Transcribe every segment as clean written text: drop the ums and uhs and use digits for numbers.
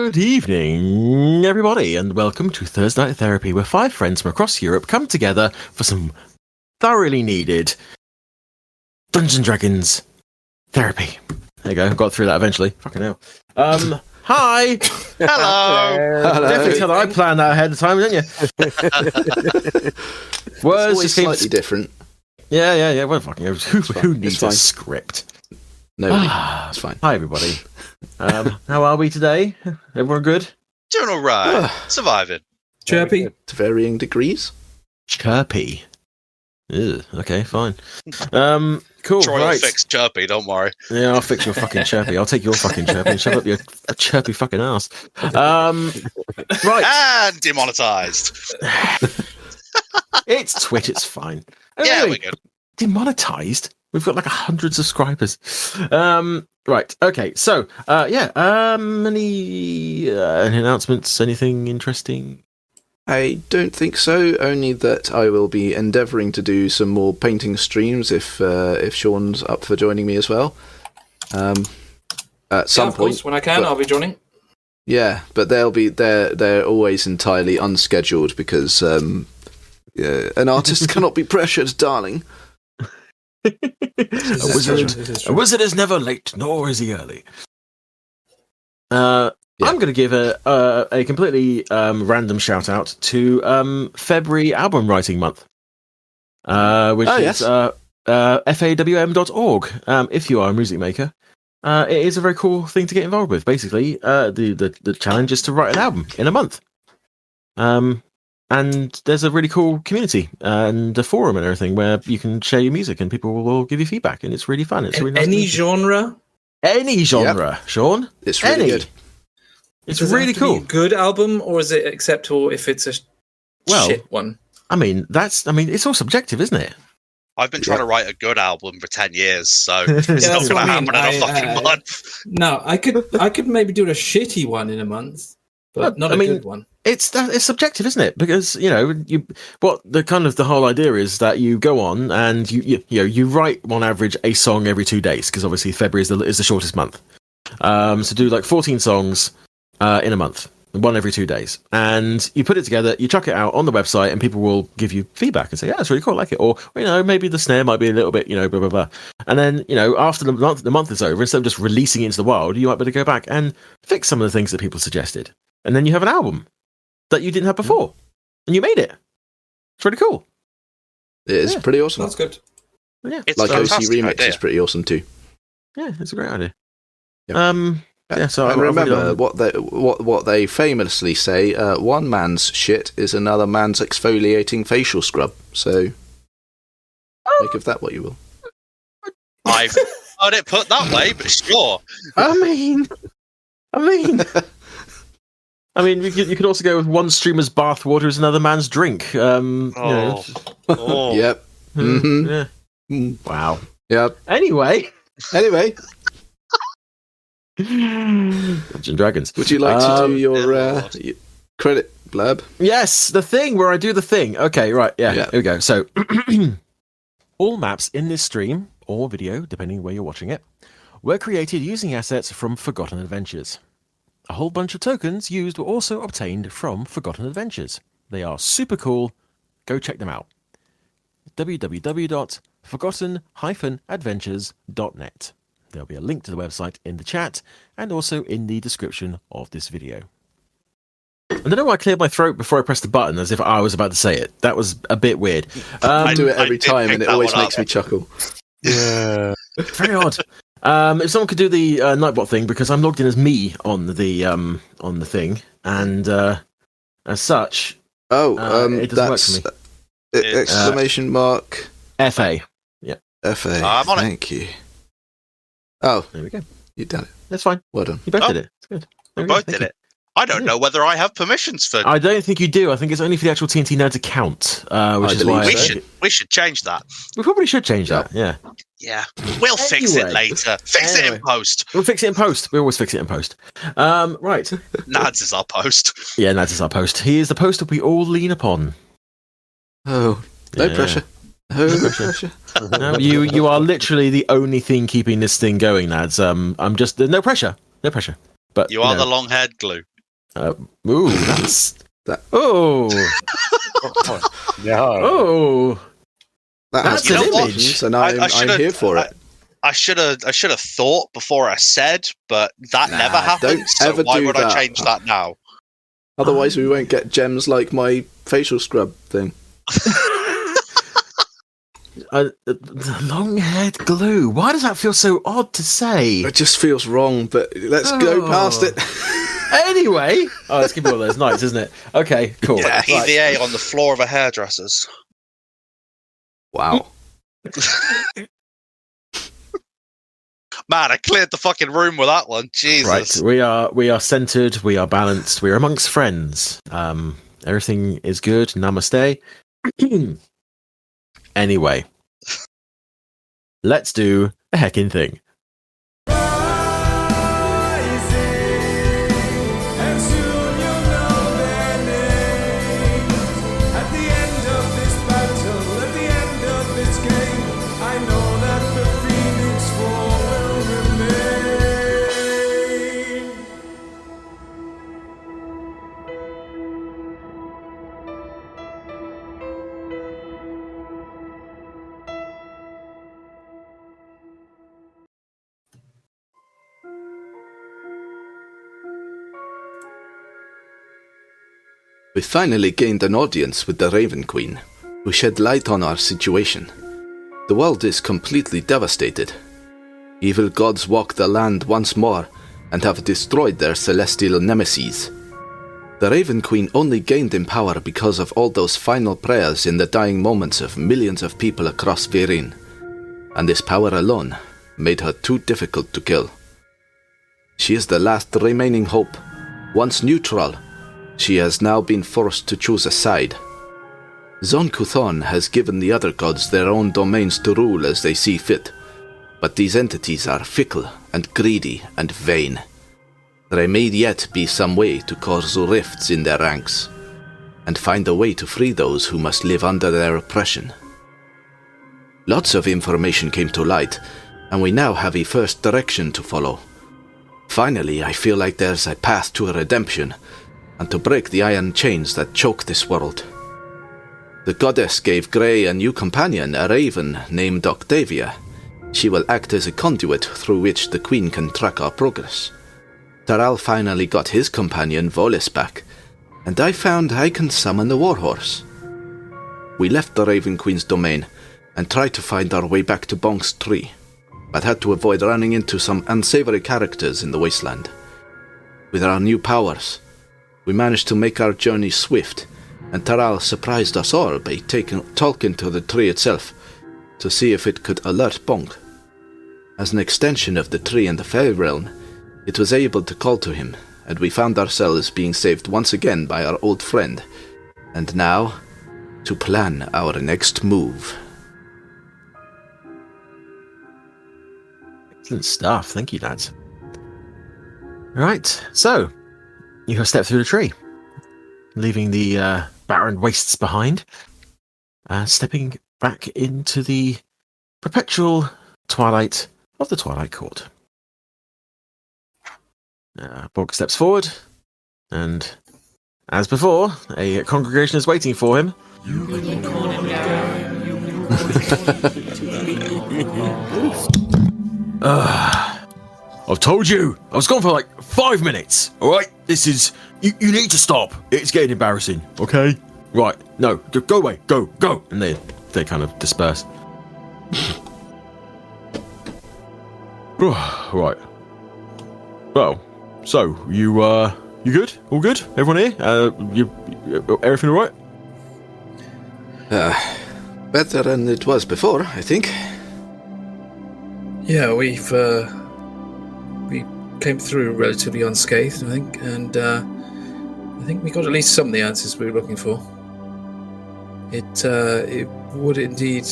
Good evening, everybody, and welcome to Thursday Night Therapy, where 5 friends from across Europe come together for some thoroughly needed Dungeons & Dragons therapy. There you go, got through that eventually. Fucking hell. Hi! Hello! Definitely tell I planned that ahead of time, didn't you? Words always slightly different. Yeah. Well, fucking who needs a script? Nobody. It's fine. Hi, everybody. How are we today? Everyone good? Doing all right. Surviving. Chirpy. To varying degrees. Chirpy. Ew, okay, fine. Cool. Troy right. will fix Chirpy, don't worry. Yeah, I'll fix your fucking Chirpy. I'll take your fucking Chirpy and shove up your chirpy fucking ass. Right. And demonetized. It's Twitch, it's fine. Yeah, we're good. Demonetized? We've got like 100 subscribers. Right, okay, so, any announcements, anything interesting? I don't think so, only that I will be endeavouring to do some more painting streams if Sean's up for joining me as well. At some of course, point. when I can, I'll be joining. Yeah, but they're always entirely unscheduled because an artist cannot be pressured, darling. A wizard is never late, nor is he early. I'm going to give a completely random shout out to February album writing month, which is fawm.org. If you are a music maker, it is a very cool thing to get involved with. Basically, the challenge is to write an album in a month. And there's a really cool community and a forum and everything where you can share your music and people will give you feedback, and it's really fun. It's really nice. Any genre? Any genre, yep. Sean. It's really good. It's really cool. Be a good album, or is it acceptable if it's a shit one? I mean, it's all subjective, isn't it? I've been trying to write a good album for 10 years, so it's not going to happen in a fucking month. No, I could maybe do a shitty one in a month, but not a good one. It's subjective, isn't it? Because the whole idea is that you go on and you write on average a song every 2 days, because obviously February is the shortest month. So do like 14 songs in a month, one every 2 days, and you put it together, you chuck it out on the website, and people will give you feedback and say, yeah, it's really cool, I like it, or maybe the snare might be a little bit, blah blah blah. And then after the month is over, instead of just releasing it into the wild, you might be able to go back and fix some of the things that people suggested, and then you have an album that you didn't have before, and you made it. It's really cool. It is pretty awesome. That's good. Yeah, it's like OC Remix idea. is pretty awesome too. Yeah, it's a great idea. Yep. So and remember what they famously say: one man's shit is another man's exfoliating facial scrub. So make of that what you will. I've heard it put that way, but sure. I mean, you could also go with one streamer's bathwater is another man's drink. Yep. Mm-hmm. Yeah. Wow. Yep. Anyway. Dungeons & Dragons. Would you like to do your credit blurb? Yes, the thing where I do the thing. Okay, right. Yeah. Here we go. So, all maps in this stream or video, depending where you're watching it, were created using assets from Forgotten Adventures. A whole bunch of tokens used were also obtained from Forgotten Adventures. They are super cool. Go check them out. www.forgotten-adventures.net. There'll be a link to the website in the chat and also in the description of this video. I don't know why I cleared my throat before I pressed the button as if I was about to say it. That was a bit weird. I do it every time and it always makes me chuckle. Yeah. Very odd. If someone could do the Nightbot thing, because I'm logged in as me on the thing, and as such, it doesn't work for me. Exclamation mark FA. Yeah. FA. I'm on it. Thank you. Oh, there we go. You done it. That's fine. Well done. You both did it. It's good. We both did it. I don't know whether I have permissions for. I don't think you do. I think it's only for the actual TNT Nerds account, which is why we should change that. We probably should change that. Yeah. Yeah, we'll fix it later. Fix it in post. We'll fix it in post. We always fix it in post. Right. Nadz is our post. Yeah, Nadz is our post. He is the post that we all lean upon. Oh, no pressure. No pressure. No, you are literally the only thing keeping this thing going, Nadz. I'm just no pressure. No pressure. But you are the long-haired glue. Ooh, that's that. Oh, Yeah. That has That's an image. proportions, and I'm here for it. I should have thought before I said, but that never happened. Don't So ever why do would that. I change that now? Otherwise, we won't get gems like my facial scrub thing. long-haired glue. Why does that feel so odd to say? It just feels wrong, but let's go past it. Anyway, it's gonna be one of those nights, isn't it? Okay, cool. Yeah. EVA on the floor of a hairdresser's. Wow. Man, I cleared the fucking room with that one. Jesus. Right, we are centered, we are balanced, we are amongst friends. Everything is good. Namaste. Anyway, let's do a heckin' thing. We finally gained an audience with the Raven Queen, who shed light on our situation. The world is completely devastated. Evil gods walk the land once more and have destroyed their celestial nemesis. The Raven Queen only gained in power because of all those final prayers in the dying moments of millions of people across Vehryn, and this power alone made her too difficult to kill. She is the last remaining hope. Once neutral, she has now been forced to choose a side. Zon Kuthon has given the other gods their own domains to rule as they see fit, but these entities are fickle and greedy and vain. There may yet be some way to cause rifts in their ranks, and find a way to free those who must live under their oppression. Lots of information came to light, and we now have a first direction to follow. Finally, I feel like there's a path to a redemption, and to break the iron chains that choke this world. The goddess gave Grey a new companion, a raven named Octavia. She will act as a conduit through which the Queen can track our progress. Taral finally got his companion Volis back, and I found I can summon the warhorse. We left the Raven Queen's domain and tried to find our way back to Bonk's tree, but had to avoid running into some unsavory characters in the wasteland. With our new powers, we managed to make our journey swift, and Taral surprised us all by talking to the tree itself to see if it could alert Bonk. As an extension of the tree in the Fey realm, it was able to call to him, and we found ourselves being saved once again by our old friend. And now, to plan our next move. Excellent stuff. Thank you, Nadz. Right, so you have stepped through the tree, leaving the barren wastes behind, stepping back into the perpetual twilight of the Twilight Court. Borg steps forward, and as before, a congregation is waiting for him. I've told you! I was gone for like 5 minutes, alright? This is... You need to stop! It's getting embarrassing, okay? Right, no, go away, go! And they kind of disperse. Right. Well, so, you good? All good? Everyone here? Everything alright? Better than it was before, I think. Yeah, we came through relatively unscathed, I think, and I think we got at least some of the answers we were looking for. It would indeed...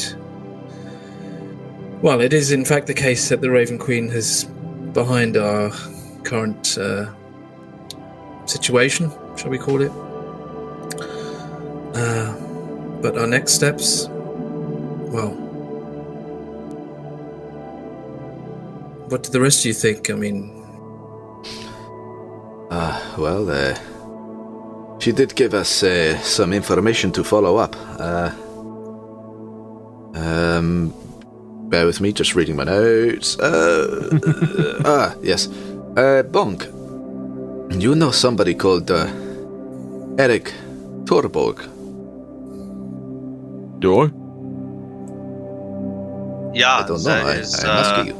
Well, it is in fact the case that the Raven Queen is behind our current situation, shall we call it. But our next steps, well, what do the rest of you think? I mean, she did give us some information to follow up. Bear with me, just reading my notes. Yes. Bonk. You know somebody called Eric Torborg? Do I? Yeah, I don't know. I'm asking you.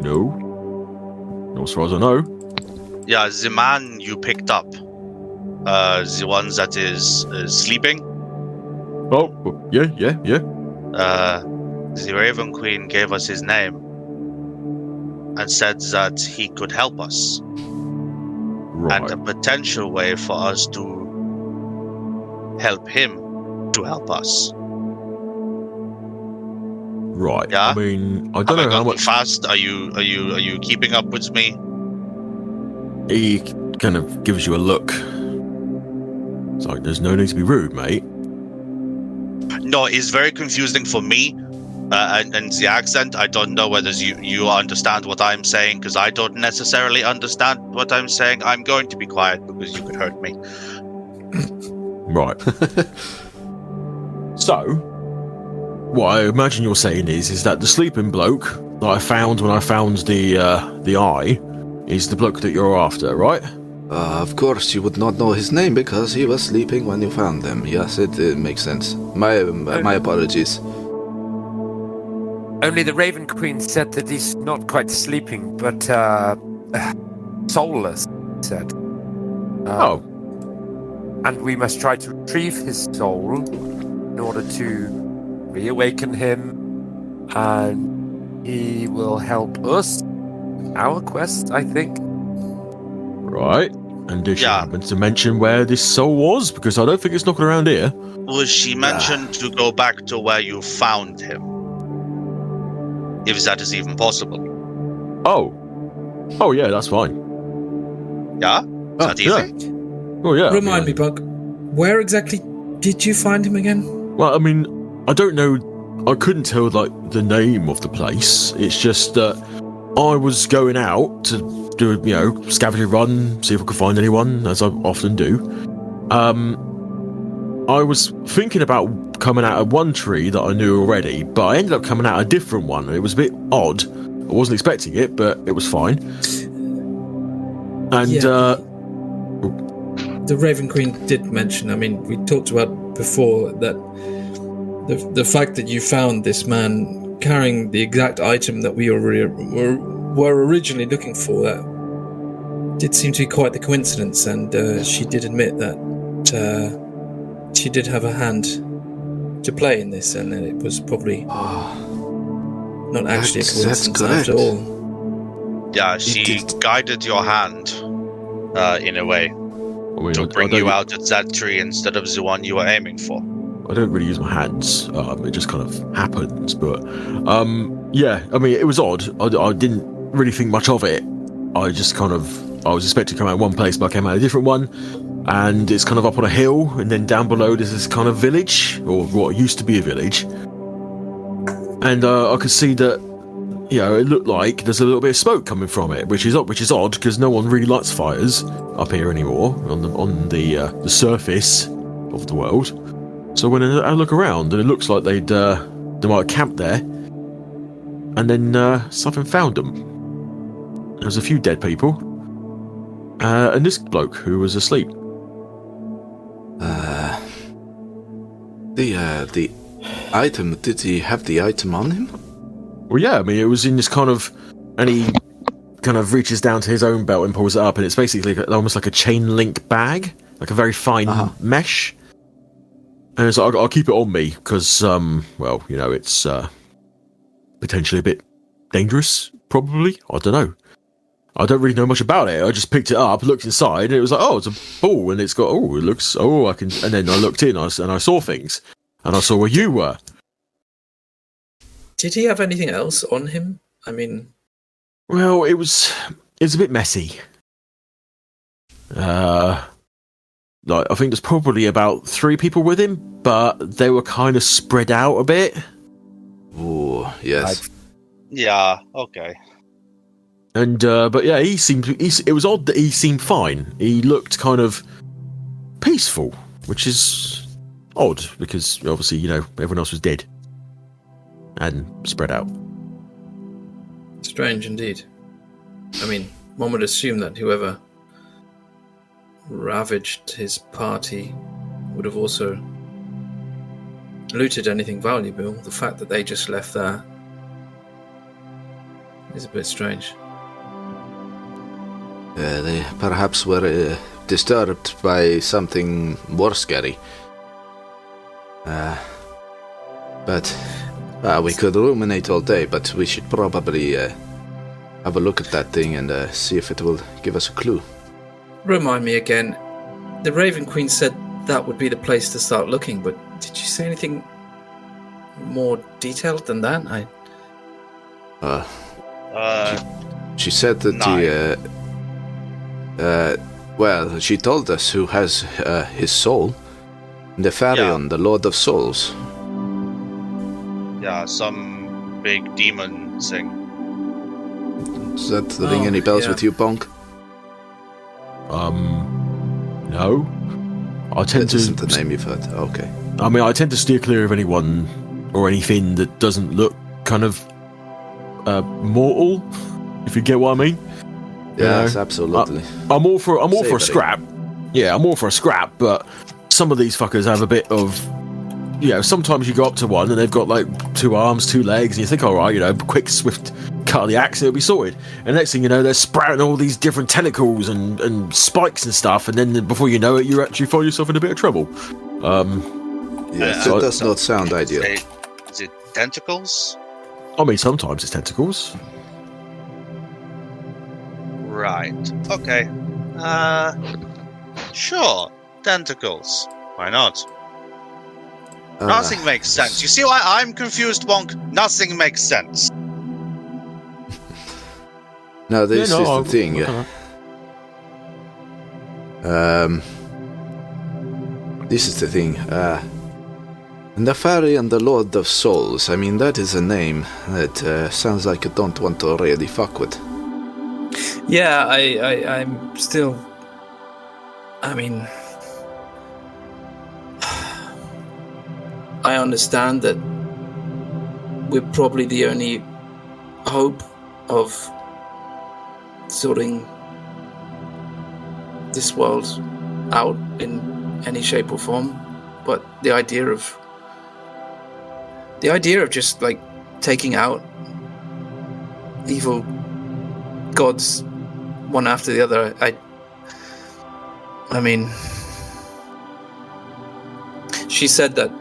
No. Not as far as I know. Yeah, the man you picked up. The one that is sleeping. Oh, yeah. The Raven Queen gave us his name and said that he could help us. Right. And a potential way for us to help him to help us. Right. Yeah? I mean, I don't know how much. Fast? Are you keeping up with me? He kind of gives you a look. It's like, there's no need to be rude, mate. No, it's very confusing for me. And the accent, I don't know whether you understand what I'm saying, because I don't necessarily understand what I'm saying. I'm going to be quiet because you could hurt me. Right. So, what I imagine you're saying is that the sleeping bloke that I found when I found the eye is the bloke that you're after, right? Of course, you would not know his name because he was sleeping when you found him. Yes, it makes sense. My apologies. Only the Raven Queen said that he's not quite sleeping, but soulless, he said. Oh. And we must try to retrieve his soul in order to reawaken him, and he will help us. Our quest, I think. Right. And did she happen to mention where this soul was? Because I don't think it's knocking around here. Was she mentioned to go back to where you found him? If that is even possible. Oh, yeah, that's fine. Yeah? Is that easy? Yeah. Oh, yeah. Remind me, Bug, where exactly did you find him again? Well, I mean, I don't know. I couldn't tell, like, the name of the place. It's just that I was going out to do a, scavenger run, see if I could find anyone, as I often do. I was thinking about coming out of one tree that I knew already, but I ended up coming out a different one, and it was a bit odd. I wasn't expecting it, but it was fine. And, the Raven Queen did mention, I mean, we talked about before that the fact that you found this man carrying the exact item that we were originally looking for, that did seem to be quite the coincidence, and she did admit that she did have a hand to play in this, and it was probably not actually a coincidence after all. Yeah, she guided your hand in a way to bring you out at that tree instead of the one you were aiming for. I don't really use my hands. It just kind of happens. But, yeah, I mean, it was odd. I didn't really think much of it. I was expecting to come out one place, but I came out a different one. And it's kind of up on a hill, and then down below there's this kind of village, or what used to be a village. And I could see that, it looked like there's a little bit of smoke coming from it, which is odd, because no one really lights fires up here anymore on the surface of the world. So when I look around, and it looks like they might have camped there, and then something found them. There was a few dead people, and this bloke who was asleep. The item, did he have the item on him? Well, yeah, I mean, it was in this kind of, and he kind of reaches down to his own belt and pulls it up, and it's basically almost like a chain link bag, like a very fine mesh. And it's like, I'll keep it on me, because, it's potentially a bit dangerous, probably. I don't know. I don't really know much about it. I just picked it up, looked inside, and it was like, it's a ball, and it's got, I can, and then I looked in, and I saw things, and I saw where you were. Did he have anything else on him? I mean... Well, it was a bit messy. I think there's probably about 3 people with him, but they were kind of spread out a bit. Oh, yes. Yeah, okay. And but yeah, it was odd that he seemed fine. He looked kind of peaceful, which is odd because obviously, everyone else was dead and spread out. Strange indeed. I mean, one would assume that whoever ravaged his party would have also looted anything valuable. The fact that they just left there is a bit strange. They perhaps were disturbed by something more scary. But we could ruminate all day, but we should probably have a look at that thing and see if it will give us a clue. Remind me again, the Raven Queen said that would be the place to start looking, but did you say anything more detailed than that? She said that she told us who has his soul. Vehryn, the Lord of Souls. Yeah, some big demon thing. Does that ring any bells with you, Bonk? No. That isn't the name you've heard. Okay. I mean, I tend to steer clear of anyone or anything that doesn't look kind of mortal, if you get what I mean. Yes, absolutely. I'm all for a scrap. Yeah, I'm all for a scrap, but some of these fuckers have a bit of, sometimes you go up to one and they've got like 2 arms, 2 legs, and you think, all right, quick, swift cut of the axe, it'll be sorted. And next thing you know, they're sprouting all these different tentacles and spikes and stuff, and then before you know it, you actually find yourself in a bit of trouble. Yes, it does not sound ideal. Is it tentacles? I mean, sometimes it's tentacles. Right. Okay. Sure. Tentacles. Why not? Nothing makes sense. You see why I'm confused, Bonk? Nothing makes sense. No, this is the thing. This is the thing. Vehryn, the Lord of Souls. I mean, that is a name that sounds like you don't want to really fuck with. Yeah, I'm still... I mean... I understand that we're probably the only hope of sorting this world out in any shape or form, but the idea of just like taking out evil gods one after the other, I mean, she said that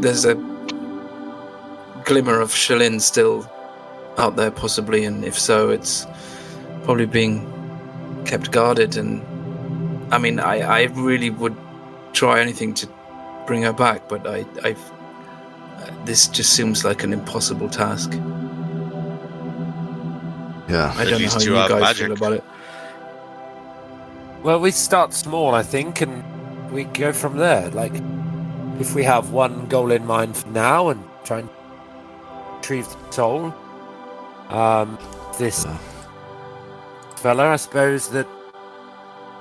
there's a glimmer of Shalin still out there possibly, and if so, it's probably being kept guarded. And I mean, I really would try anything to bring her back, but this just seems like an impossible task. Yeah, I don't know how you guys feel about it. Well, we start small, I think, and we go from there. Like, if we have one goal in mind for now and try and retrieve the soul, this fella, I suppose, that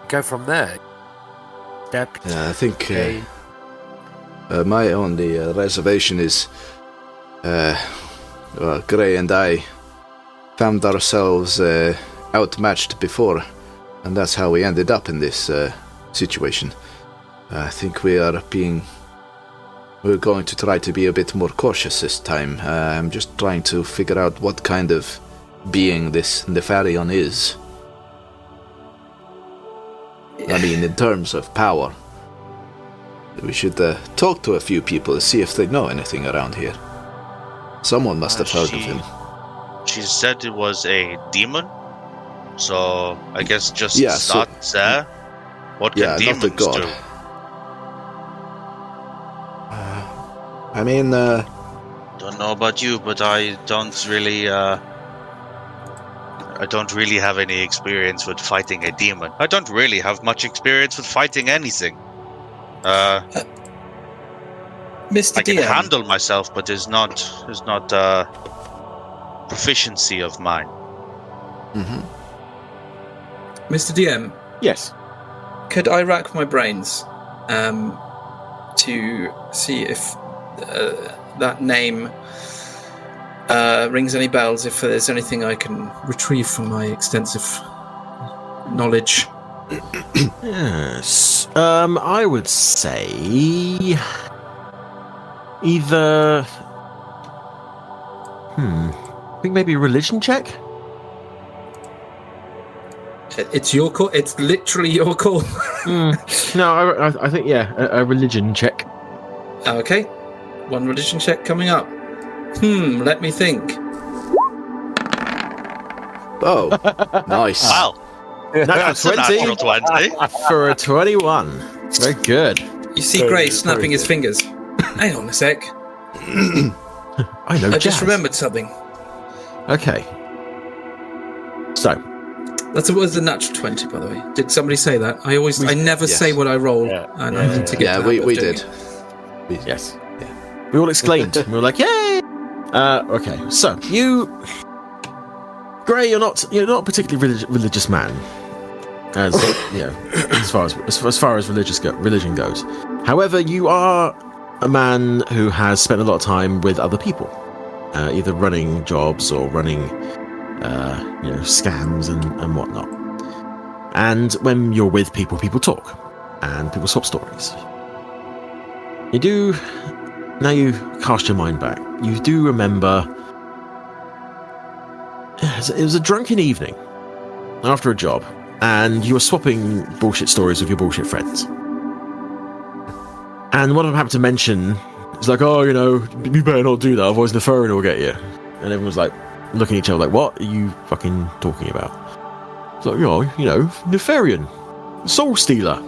go from there. Yeah, I think my only reservation is Gray and I found ourselves outmatched before, and that's how we ended up in this situation. I think we're going to try to be a bit more cautious this time. I'm just trying to figure out what kind of being this Vehryn is. I mean, in terms of power. We should talk to a few people to see if they know anything around here. Someone must have heard of him. She said it was a demon, so I guess just start there. What can demons not a god. do? I mean, don't know about you, but I don't really have any experience with fighting a demon. I don't really have much experience with fighting anything. Mr. I can DM. handle myself, but it's not proficiency of mine. Mm-hmm. Mr. DM, Yes. could I rack my brains to see if that name rings any bells, if there's anything I can retrieve from my extensive knowledge? Yes. I would say either. I think maybe a religion check. It's your call. It's literally your call. No, I think a religion check. Okay, one religion check coming up. Let me think. Oh, nice. Wow. That's a natural 20. For a 21. Very good. You see Gray snapping his fingers. Hang on a sec. I know. I just remembered something. Okay. So. That was a natural 20, by the way. Did somebody say that? I never say what I roll. And I need to get we did. Yes. Yeah. We all exclaimed. We were like, yay! Okay. So Gray, you're not a particularly religious man, as as far as religion goes. However, you are a man who has spent a lot of time with other people, either running jobs or running, scams and whatnot. And when you're with people, people talk, and people swap stories. You do. Now you cast your mind back. You do remember. It was a drunken evening after a job, and you were swapping bullshit stories with your bullshit friends. And one of them happened to mention, it's like, oh, you better not do that, otherwise Neverwinter will get you. And everyone was like, looking at each other like, what are you fucking talking about? It's like, Vehryn, soul stealer.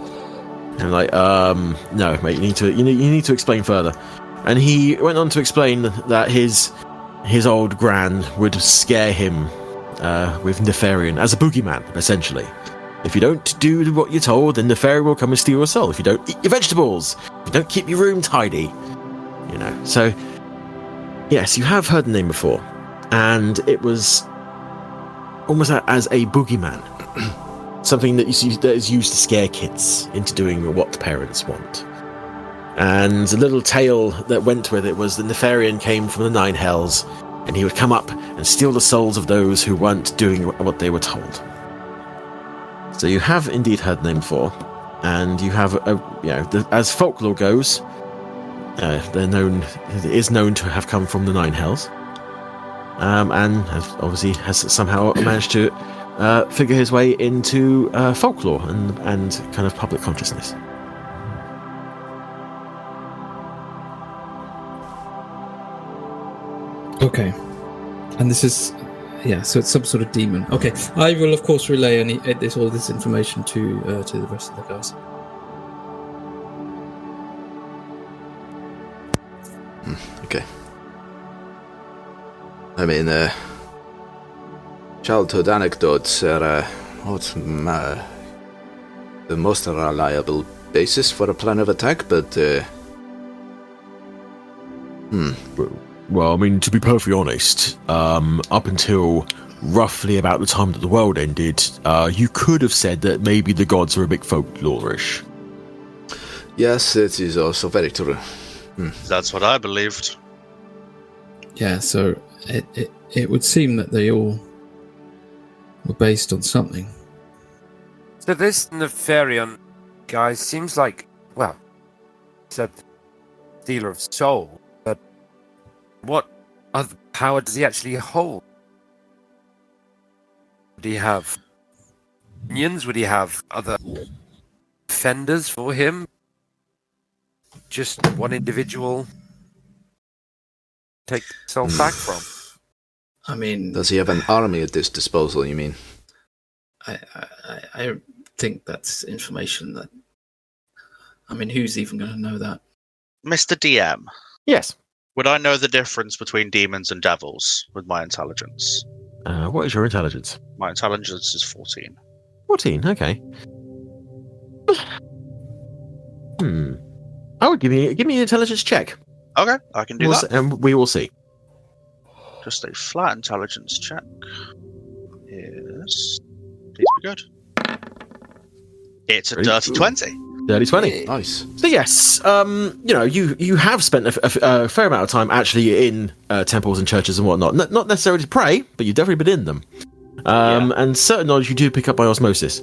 And like, no, mate, you need to explain further. And he went on to explain that his old gran would scare him with Vehryn as a boogeyman, essentially. If you don't do what you're told, then Vehryn will come and steal your soul. If you don't eat your vegetables, if you don't keep your room tidy, So, yes, you have heard the name before, and it was almost as a boogeyman, something that is used to scare kids into doing what the parents want. And the little tale that went with it was that Vehryn came from the Nine Hells, and he would come up and steal the souls of those who weren't doing what they were told. So you have indeed heard the name before, and you have, as folklore goes, it is known to have come from the Nine Hells, and has somehow managed to figure his way into folklore and kind of public consciousness. Okay. And this is... Yeah, so it's some sort of demon. Okay. I will, of course, relay all this information to the rest of the guys. Okay. I mean, childhood anecdotes are the most reliable basis for a plan of attack, but... Well, I mean, to be perfectly honest, up until roughly about the time that the world ended, you could have said that maybe the gods are a bit folklore-ish. Yes, it is also very true. That's what I believed. Yeah, so it would seem that they all were based on something. So this Neverwinter guy seems like, well, said stealer of soul, but what other power does he actually hold? Would he have minions? Would he have other defenders for him? Just one individual take soul back from? I mean... Does he have an army at his disposal, you mean? I think that's information that... I mean, who's even going to know that? Mr. DM. Yes. Would I know the difference between demons and devils with my intelligence? What is your intelligence? My intelligence is 14. 14, okay. I would give me an intelligence check. Okay, I can do that. And we will see. Just a flat intelligence check. Is Yes. Please be good. It's a Very dirty cool. 20. Dirty 20. Nice. So yes, you have spent a fair amount of time actually in temples and churches and whatnot. Not necessarily to pray, but you've definitely been in them. And certain knowledge you do pick up by osmosis.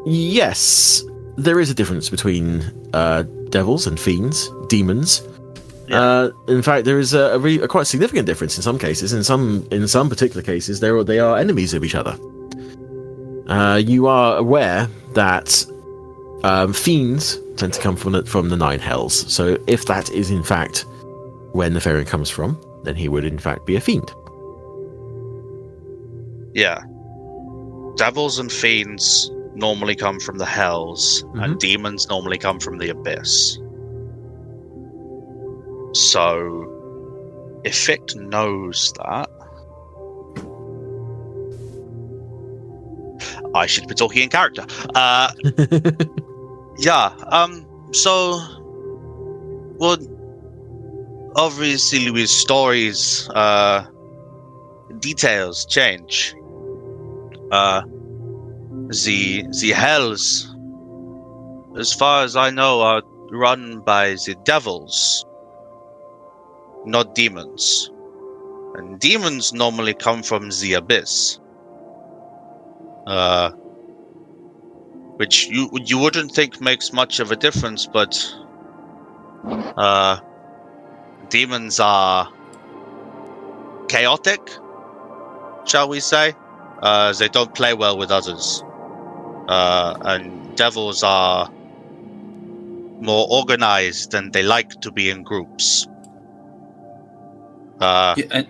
Yes, there is a difference between devils and fiends, demons. Yeah. In fact, there is a quite significant difference in some cases. In some particular cases, they are enemies of each other. You are aware that fiends tend to come from the Nine Hells. So if that is in fact where Vehryn comes from, then he would in fact be a fiend. Yeah. Devils and fiends normally come from the Hells, and demons normally come from the Abyss. So, if Fichte knows that, I should be talking in character. So, well, obviously with stories, details change. The Hells, as far as I know, are run by the devils, not demons. And demons normally come from the Abyss. Which you wouldn't think makes much of a difference, but demons are chaotic, shall we say? They don't play well with others. And devils are more organized and they like to be in groups. And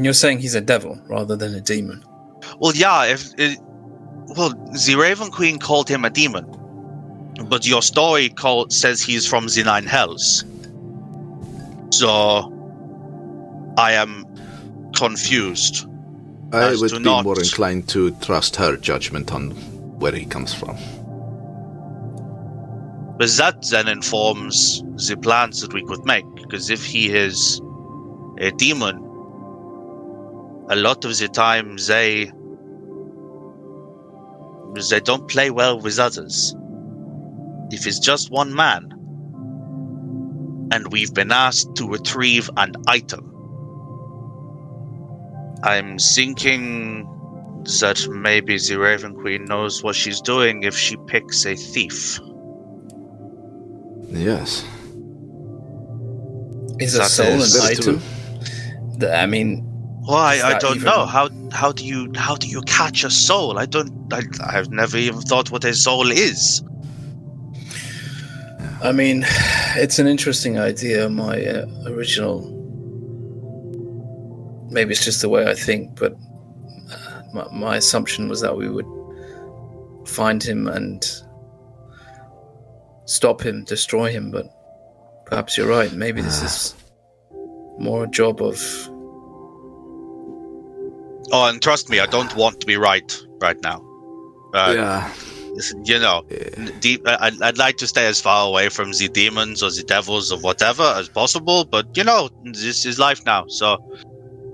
you're saying he's a devil rather than a demon? Well, yeah, the Raven Queen called him a demon, but your story says he's from the Nine Hells. So, I am confused. I would be more inclined to trust her judgment on where he comes from. But that then informs the plans that we could make, because if he is a demon, a lot of the time they don't play well with others. If it's just one man, and we've been asked to retrieve an item, I'm thinking that maybe the Raven Queen knows what she's doing if she picks a thief. Yes. Is a soul an item? I mean, well, I don't know. How do you catch a soul? I've never even thought what a soul is. I mean, it's an interesting idea. My original, maybe it's just the way I think, but my assumption was that we would find him and stop him, destroy him, but perhaps you're right. Maybe this is more a job of... Oh, and trust me, I don't want to be right now. You know, I'd like to stay as far away from the demons or the devils or whatever as possible, but, you know, this is life now, so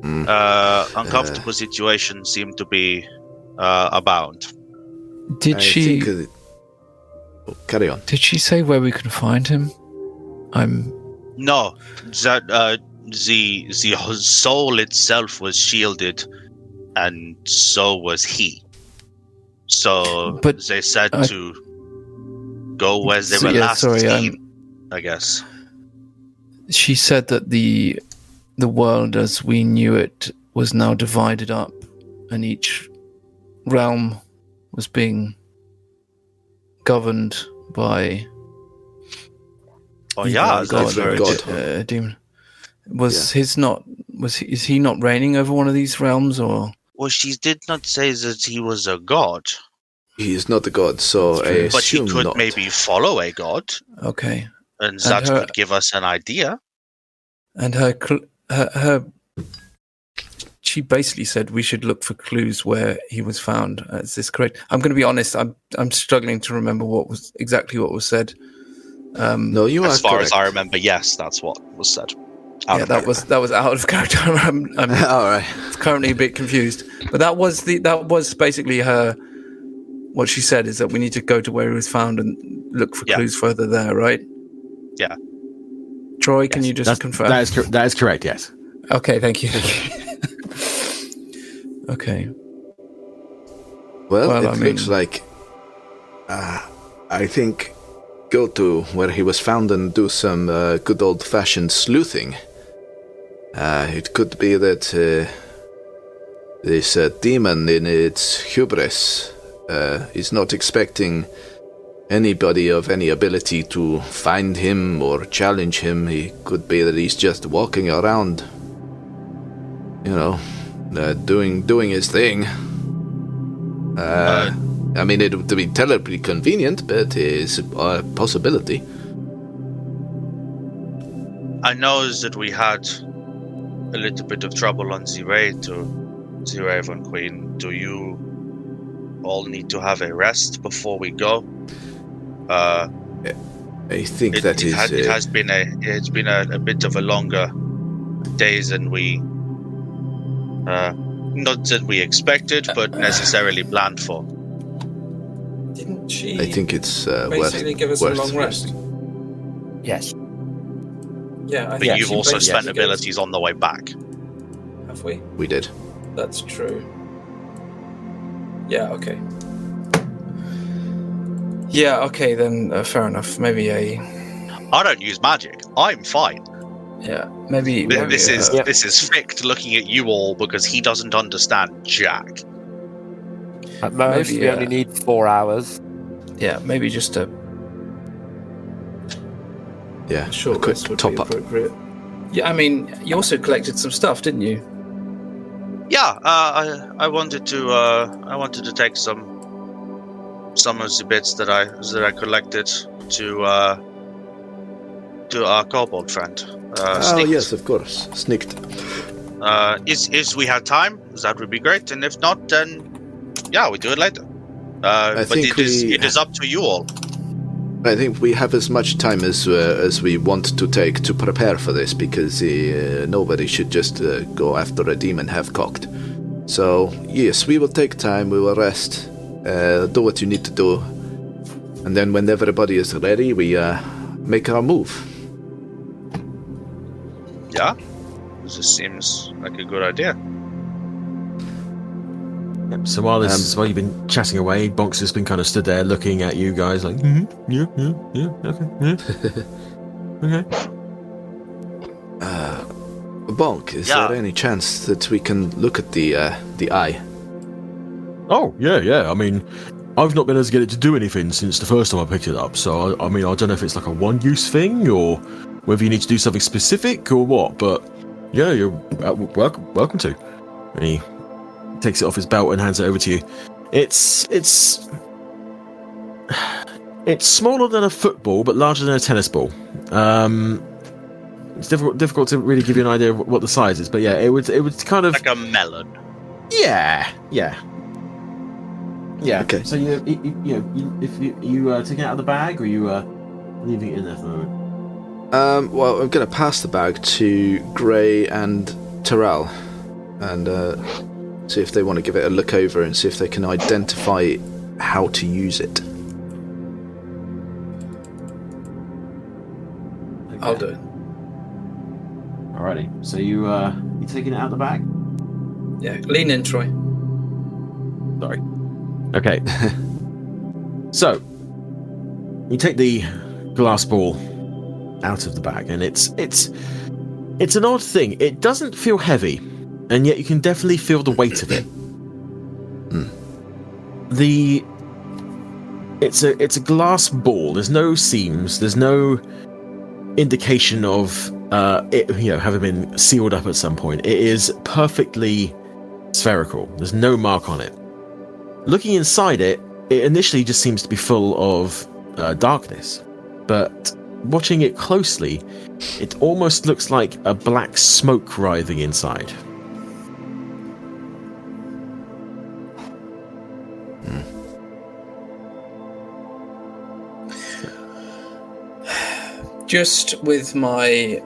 uncomfortable situations seem to be abound. Carry on. Did she say where we can find him? No, that the soul itself was shielded, and so was he. So they said to go where they were last seen, I guess. She said that the world as we knew it was now divided up, and each realm was being governed by God. Demon. Is he not reigning over one of these realms, or? Well, she did not say that he was a god. He is not a god, so I but he assume could not. maybe follow a god. Okay, and that could give us an idea. And her she basically said we should look for clues where he was found. Is this correct? I'm going to be honest. I'm struggling to remember what was said. No, you are as far correct. as I remember. Yes, that's what was said. That was out of character. I'm All right. currently a bit confused. But that was basically her. What she said is that we need to go to where he was found and look for clues further there, right? Yeah. Troy, can you just confirm? That is correct. Yes. Okay, thank you. Okay. Well, it looks like I think go to where he was found and do some good old-fashioned sleuthing. It could be that this demon in its hubris is not expecting anybody of any ability to find him or challenge him. It could be that he's just walking around, doing his thing. I mean, it would be terribly convenient, but it's a possibility. I know that we had a little bit of trouble on the way to the Raven Queen. Do you all need to have a rest before we go? I think it's been a bit of a longer day than we not that we expected, but necessarily planned for. Didn't she? I think it's basically give us a long rest. Yes. Yeah, But you've also spent abilities on the way back. Have we? We did. That's true. Yeah. Okay. Yeah. Okay. Then fair enough. Maybe I don't use magic. I'm fine. Yeah. Maybe This is Fichte looking at you all because he doesn't understand Jack. At most, Maybe, we only need 4 hours. Yeah, maybe just a short a quick rest would top be up. appropriate. Yeah, I mean, you also collected some stuff, didn't you? Yeah, I wanted to take some of the bits that I collected to our kobold friend. Sneaked. Yes, of course, sneaked. If we have time, that would be great, and if not, then yeah, we do it later. But it is up to you all. I think we have as much time as we want to take to prepare for this, because nobody should just go after a demon half-cocked. So, yes, we will take time, we will rest, do what you need to do, and then when everybody is ready, we make our move. Yeah, this seems like a good idea. Yep. So while you've been chatting away, Bonks has been kind of stood there looking at you guys like, yeah, okay. Bonk, is there any chance that we can look at the eye? Oh, yeah. I mean, I've not been able to get it to do anything since the first time I picked it up. So, I mean, I don't know if it's like a one-use thing or whether you need to do something specific or what. But, yeah, you're welcome to. And he takes it off his belt and hands it over to you. It's smaller than a football, but larger than a tennis ball. It's difficult to really give you an idea of what the size is, but yeah, it would kind of like a melon. Yeah. Okay. So you taking it out of the bag, or you leaving it in there for the moment? Well, I'm going to pass the bag to Gray and Taral, and see if they want to give it a look over and see if they can identify how to use it. Okay. I'll do it. Alrighty. So you taking it out of the bag? Yeah. Lean in, Troy. Sorry. Okay. So you take the glass ball out of the bag, and it's an odd thing. It doesn't feel heavy, and yet you can definitely feel the weight of it. It's a glass ball. There's no seams. There's no indication of it, having been sealed up at some point. It is perfectly spherical. There's no mark on it. Looking inside it, it initially just seems to be full of darkness, but watching it closely, it almost looks like a black smoke writhing inside. Just with my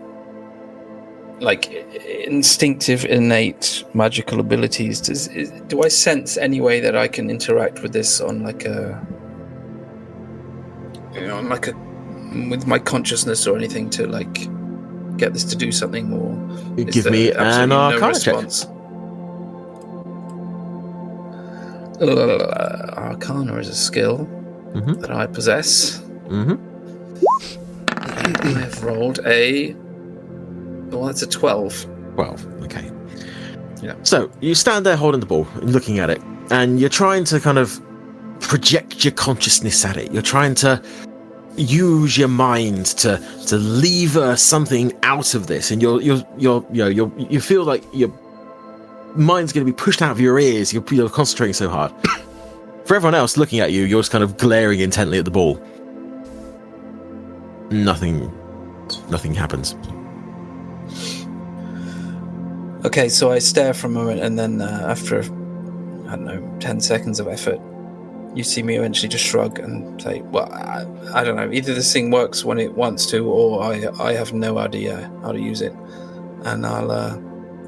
like instinctive, innate magical abilities, do I sense any way that I can interact with this on like a, with my consciousness or anything to like get this to do something, or Give me an Arcana check. Arcana is a skill that I possess. I've rolled that's a 12. 12, okay. Yeah. So, you stand there holding the ball and looking at it, and you're trying to kind of project your consciousness at it. You're trying to use your mind to lever something out of this, and you feel like your mind's going to be pushed out of your ears. You're concentrating so hard. For everyone else looking at you, you're just kind of glaring intently at the ball. Nothing happens. Okay, so I stare for a moment, and then after, 10 seconds of effort, you see me eventually just shrug and say, well, I don't know, either this thing works when it wants to, or I have no idea how to use it. And I'll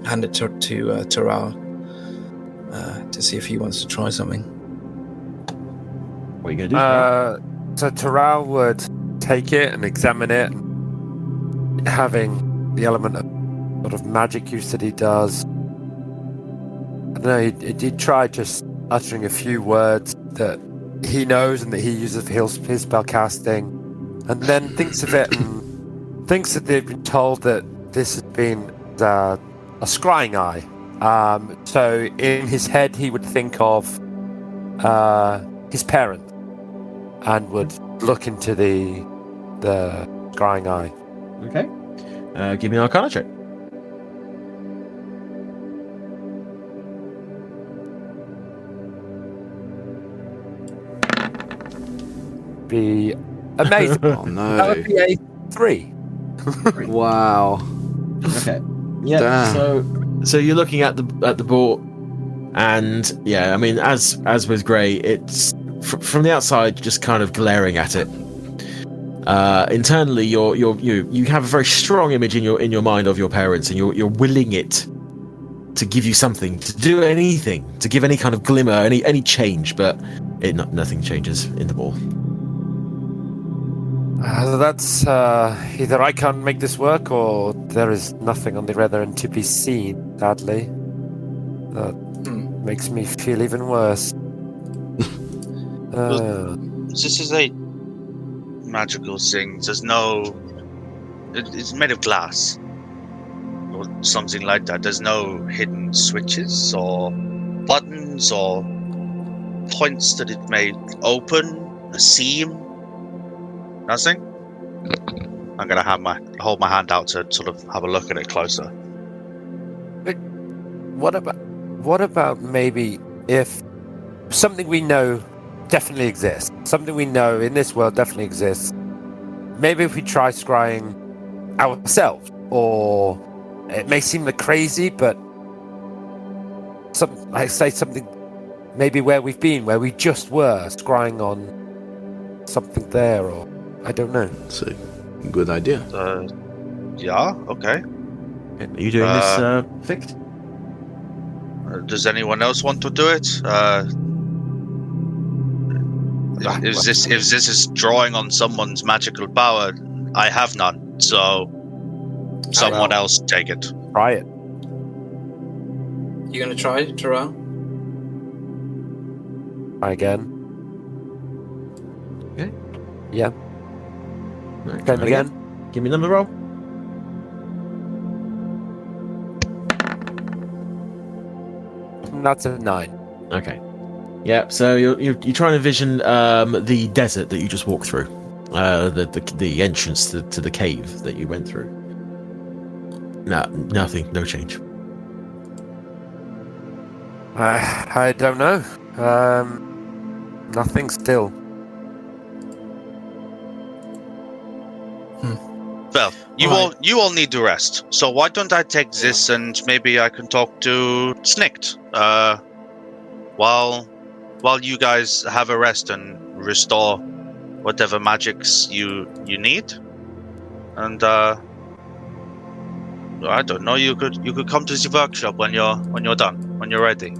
hand it to Taral to see if he wants to try something. What are you going to do? So Taral would take it and examine it, having the element of sort of magic use that he does. I don't know, he did try just uttering a few words that he knows and that he uses for his spell casting, and then thinks of it and thinks that they've been told that this has been a scrying eye. So in his head he would think of his parent and would look into the scrying eye. Okay. Give me an Arcana check. Be amazing. Oh no. That would be a 3. Wow. Okay. Yeah. Damn. So you're looking at the ball, and yeah, I mean, as with Grey, it's from the outside just kind of glaring at it. Internally, you have a very strong image in your mind of your parents, and you're willing it to give you something, to do anything, to give any kind of glimmer, any change, but nothing changes in the ball. That's either I can't make this work, or there is nothing on the other end to be seen, sadly. That makes me feel even worse. This is a magical thing. There's no... It's made of glass. Or something like that. There's no hidden switches, or buttons, or points that it may open, a seam. Nothing? I'm going to hold my hand out to sort of have a look at it closer. But what about maybe if something we know definitely exists, something we know in this world definitely exists, maybe if we try scrying ourselves, or it may seem like crazy, but something maybe where we've been, where we just were scrying on something there, or I don't know. It's a good idea. Yeah, okay. Are you doing this, Fichte? Does anyone else want to do it? If this is drawing on someone's magical power, I have none, so someone else take it. Try it. You gonna try it, Taral? Try again. Okay. Yeah. Right, Try again. Give me another roll. That's a 9. Okay. Yeah. So you're trying to vision the desert that you just walked through, the entrance to the cave that you went through. No, nothing. No change. I don't know. Nothing still. Well, you all need to rest. So why don't I take this, and maybe I can talk to Snikt while you guys have a rest and restore whatever magics you need, and I don't know. You could come to the workshop when you're done, when you're ready.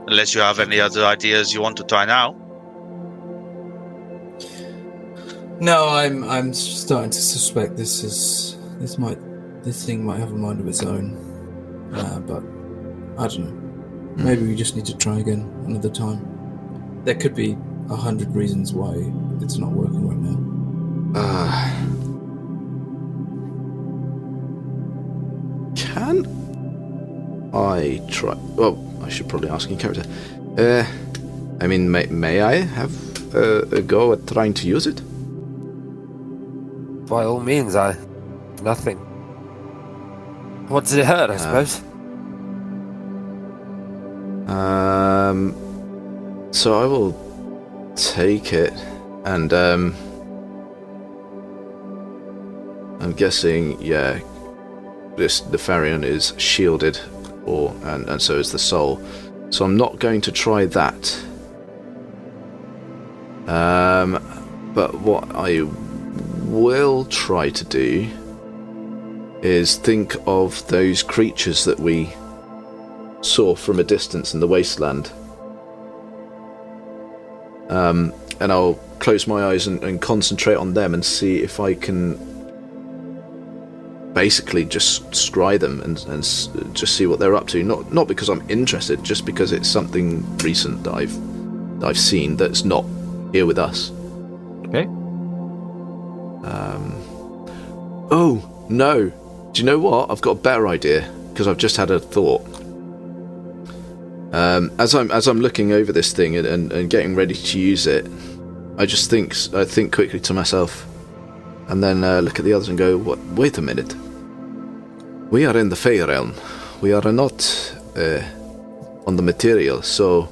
Unless you have any other ideas you want to try now. No, I'm starting to suspect this thing might have a mind of its own. But I don't know. Maybe we just need to try again another time. There could be 100 reasons why it's not working right now. Can I try? Well, I should probably ask in character. I mean, may I have a go at trying to use it? By all means, nothing. What does it hurt, I suppose? So I will take it, and I'm guessing, yeah, the Vehryn is shielded, and so is the soul. So I'm not going to try that. But what I will try to do is think of those creatures that we saw from a distance in the wasteland. And I'll close my eyes and concentrate on them and see if I can basically just scry them and just see what they're up to. Not because I'm interested, just because it's something recent that I've seen that's not here with us. Okay. Oh no! Do you know what? I've got a better idea because I've just had a thought. As I'm looking over this thing and getting ready to use it, I think quickly to myself, and then look at the others and go, "What? Wait a minute. We are in the Fey realm. We are not on the material. So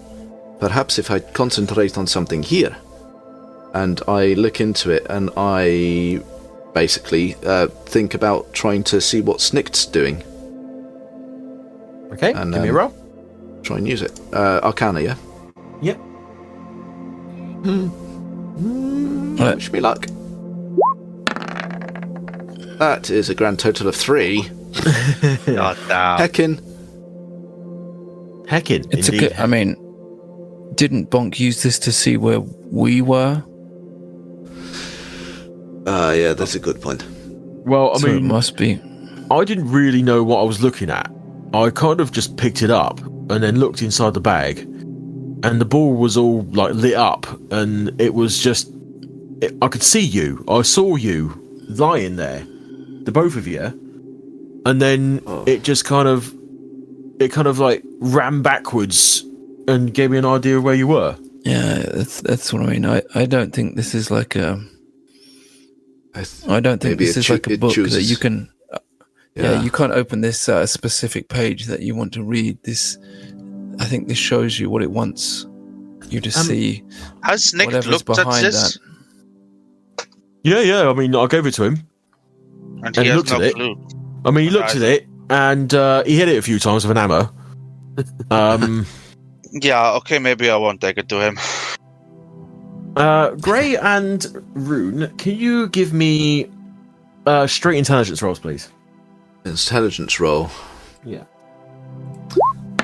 perhaps if I concentrate on something here, and I look into it, and I basically think about trying to see what Snikt's doing. Okay, and, give me a roll. Try and use it. Arcana, yeah? Yep. Wish me luck. That is a grand total of 3. God damn. Heckin'. It's a good. I mean, didn't Bonk use this to see where we were? Yeah, that's a good point. Well, I So mean, it must be. I didn't really know what I was looking at. I kind of just picked it up and then looked inside the bag, and the ball was all like lit up, and it was just. I could see you. I saw you lying there, the both of you, and then it just kind of like ran backwards and gave me an idea of where you were. Yeah, that's what I mean. I don't think this is like a. I don't think this is like a book that you can. Yeah, you can't open this specific page that you want to read. This, I think, this shows you what it wants you to see. Has Nick whatever's looked at behind this? that. Yeah. I mean, I gave it to him. And he has no clue. I mean, he looked at it and he hit it a few times with an hammer. Yeah, okay, maybe I won't take it to him. Gray and Rune, can you give me straight intelligence rolls, please? Intelligence roll. Yeah.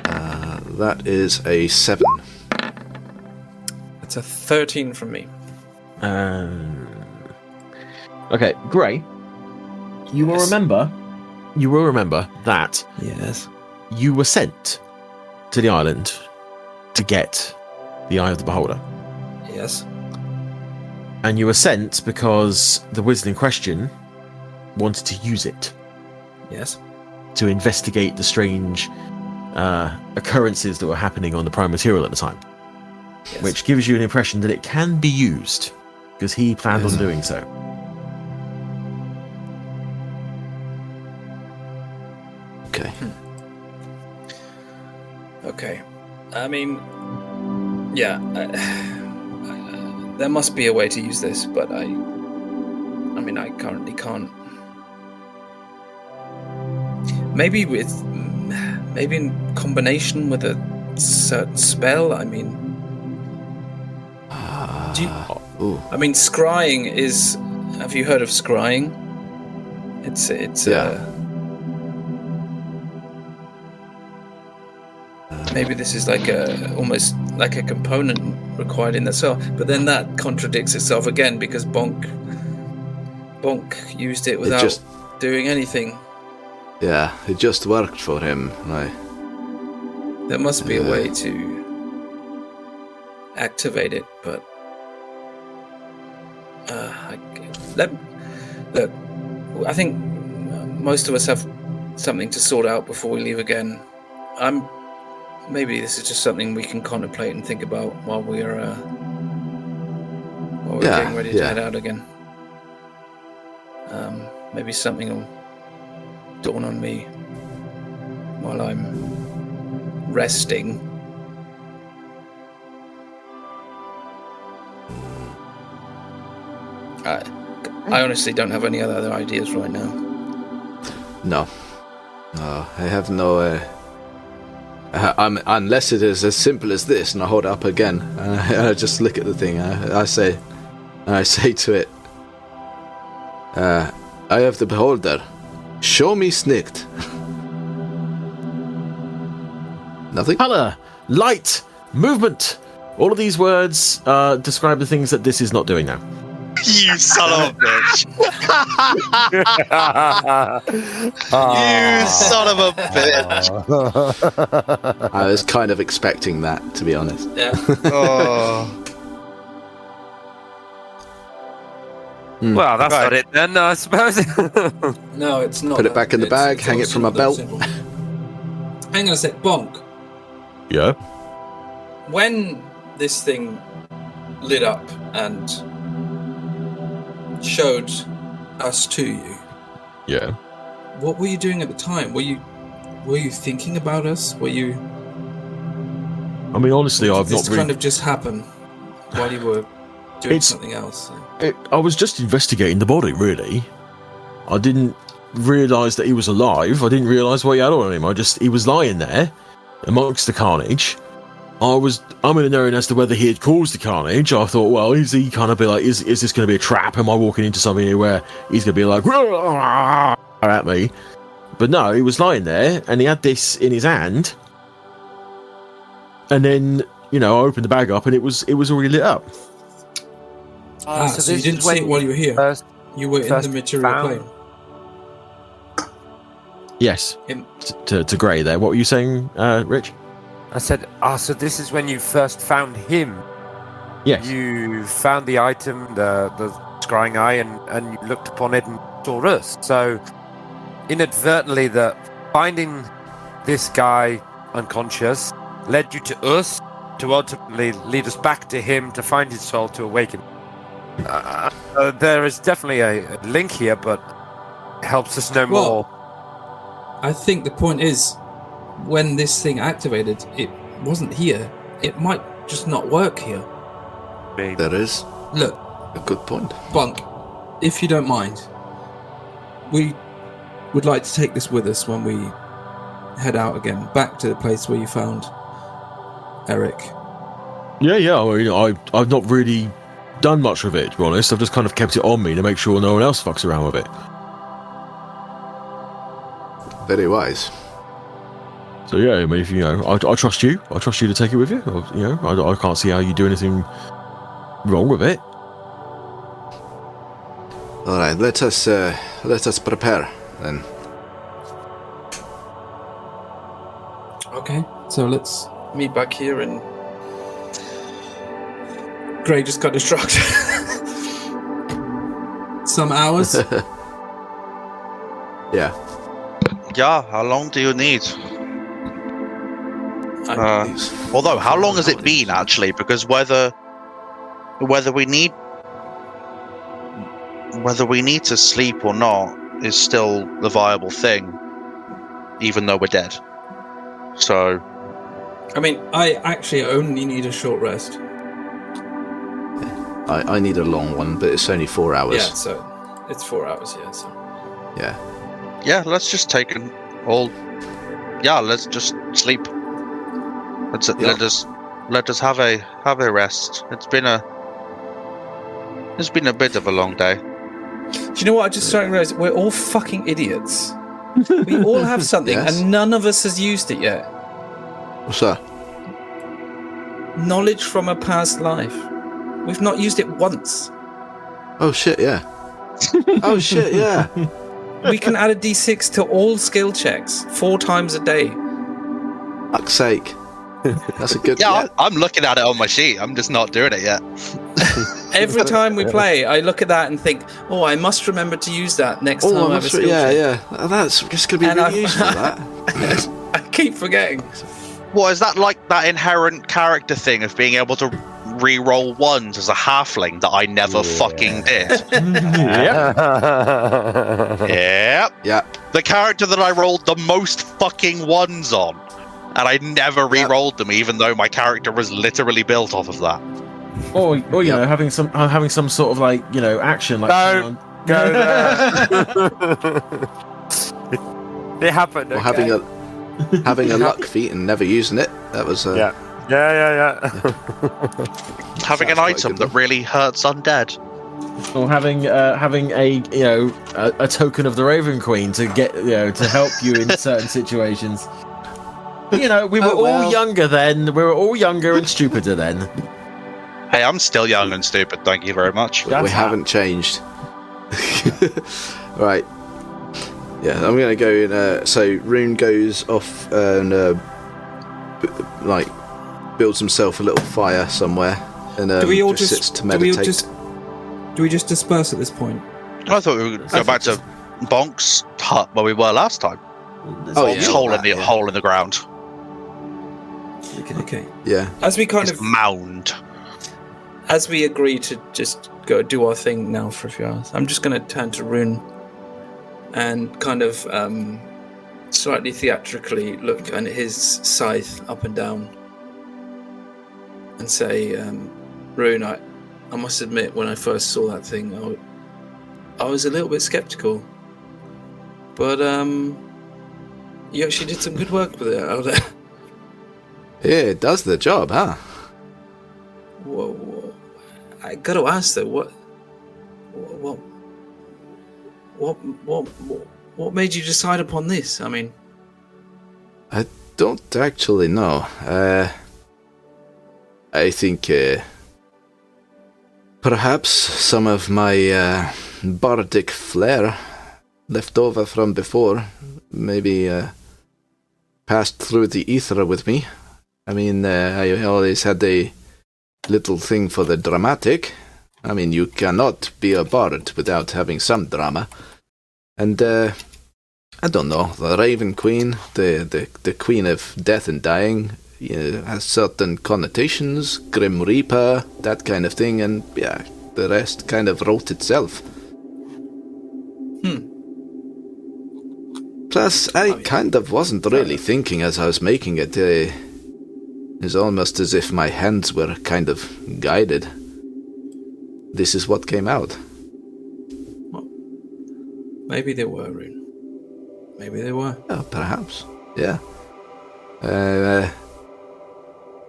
That is a 7. It's a 13 from me. Okay, Gray. You will remember that Yes. you were sent to the island to get the Eye of the Beholder. Yes. And you were sent because the wizard in question wanted to use it Yes. to investigate the strange occurrences that were happening on the prime material at the time. Yes. Which gives you an impression that it can be used, because he planned on doing so. Okay. Okay. I mean, yeah, there must be a way to use this, but I mean, I currently can't. Maybe in combination with a certain spell. I mean, Ooh. I mean, scrying is. Have you heard of scrying? It's Yeah. maybe this is like almost like a component required in the cell, but then that contradicts itself again because Bonk used it without doing anything. Yeah, it just worked for him. There must be a way to activate it, but look, I think most of us have something to sort out before we leave again. Maybe this is just something we can contemplate and think about while we're getting ready to head out again. Maybe something will dawn on me while I'm resting. I honestly don't have any other ideas right now. No, I have no. Unless it is as simple as this, and I hold it up again, and I just look at the thing. I say to it, "I have the beholder. Show me snicked." Nothing. Color, light, movement. All of these words describe the things that this is not doing now. You son of a bitch! You son of a bitch! I was kind of expecting that, to be honest. Yeah. Oh. Well, that's not it then, I suppose. No, it's not. Put it back in the bag, hang it also from my not that belt. simple. Hang on a sec, Bonk. Yeah. When this thing lit up and showed us to you, Yeah. what were you doing at the time? Were you thinking about us? Were you? I mean, honestly, I've This not really. kind of just happened while you were doing It's- something else. I was just investigating the body, really. I didn't realise that he was alive. I didn't realise what he had on him. He was lying there amongst the carnage. I'm in knowing as to whether he had caused the carnage. I thought, well, is he kind of be like, is this going to be a trap? Am I walking into something here where he's going to be like, at me? But no, he was lying there and he had this in his hand. And then, I opened the bag up and it was already lit up. So you didn't see it while you were here? You were in the material plane? Yes. To Grey there. What were you saying, Rich? I said, so this is when you first found him. Yes. You found the item, the scrying eye, and you looked upon it and saw us. So, inadvertently, finding this guy unconscious led you to us to ultimately lead us back to him to find his soul to awaken. There is definitely a link here, but it helps us know more. I think the point is, when this thing activated, it wasn't here. It might just not work here. Maybe. There is Look, a good point. Bunk, if you don't mind, we would like to take this with us when we head out again, back to the place where you found Eric. Yeah. I mean, I've not really done much with it, to be honest. I've just kind of kept it on me to make sure no one else fucks around with it. Very wise. So yeah, I mean, if I trust you. I trust you to take it with you. I can't see how you do anything wrong with it. All right, let us prepare then. Okay, so let's meet back here and Grey just got distracted. Some hours. Yeah. Yeah, how long do you need? Although, how long has it been actually? Because whether we need to sleep or not is still the viable thing, even though we're dead. So, I mean, I actually only need a short rest. I need a long one, but it's only 4 hours. Yeah, so it's 4 hours. Yeah, so Yeah. let's just take an all. Yeah, let's just sleep. Let us have a rest. It's been a bit of a long day. Do you know what? I just started to realize we're all fucking idiots. We all have something, Yes. and none of us has used it yet. What's that? Knowledge from a past life. We've not used it once. Oh shit, yeah. Oh shit, yeah. We can add a d6 to all skill checks 4 times a day. Fuck's sake. That's a good... Yeah, I'm looking at it on my sheet. I'm just not doing it yet. Every time we play, I look at that and think, oh, I must remember to use that next time I have a skill check. yeah. That's just going to be And really useful, that. I keep forgetting. What is that like? That inherent character thing of being able to re-roll ones as a halfling that I never fucking did. Yep. Yeah. The character that I rolled the most fucking ones on, and I never re-rolled them, even though my character was literally built off of that. Or you know, having some sort of like, you know, action like No. Go there. It happened. Or Okay? having a luck feat and never using it. That was... Yeah. Having an item that really hurts undead. or having a, you know, a token of the Raven Queen to get, you know, to help you in certain situations. You know, we were all younger then. We were all younger and stupider then. Hey, I'm still young and stupid, thank you very much. We haven't changed. Right. Yeah, I'm going to go in... so, Rune goes off and, builds himself a little fire somewhere. And Do we all just just sits to meditate. do we just disperse at this point? I thought we would go back to Bonk's hut where we were last time. Hole in the ground. Okay. Yeah. As we kind It's of mound. as we agree to just go do our thing now for a few hours, I'm just going to turn to Rune and kind of slightly theatrically look at his scythe up and down and say, Rune, I must admit, when I first saw that thing, I was a little bit skeptical, but you actually did some good work with it out there. Yeah, it does the job, huh? Whoa. I got to ask though, what made you decide upon this? I mean, I don't actually know. I think perhaps some of my bardic flair left over from before maybe passed through the ether with me. I mean, I always had a little thing for the dramatic. I mean, you cannot be a bard without having some drama. And I don't know, the Raven Queen, the Queen of Death and Dying, has certain connotations, Grim Reaper, that kind of thing, and yeah, the rest kind of wrote itself. Plus, I kind of wasn't really thinking as I was making it. It's almost as if my hands were kind of guided. This is what came out. well, maybe they were, Rune. Maybe they were. Oh, perhaps. Yeah.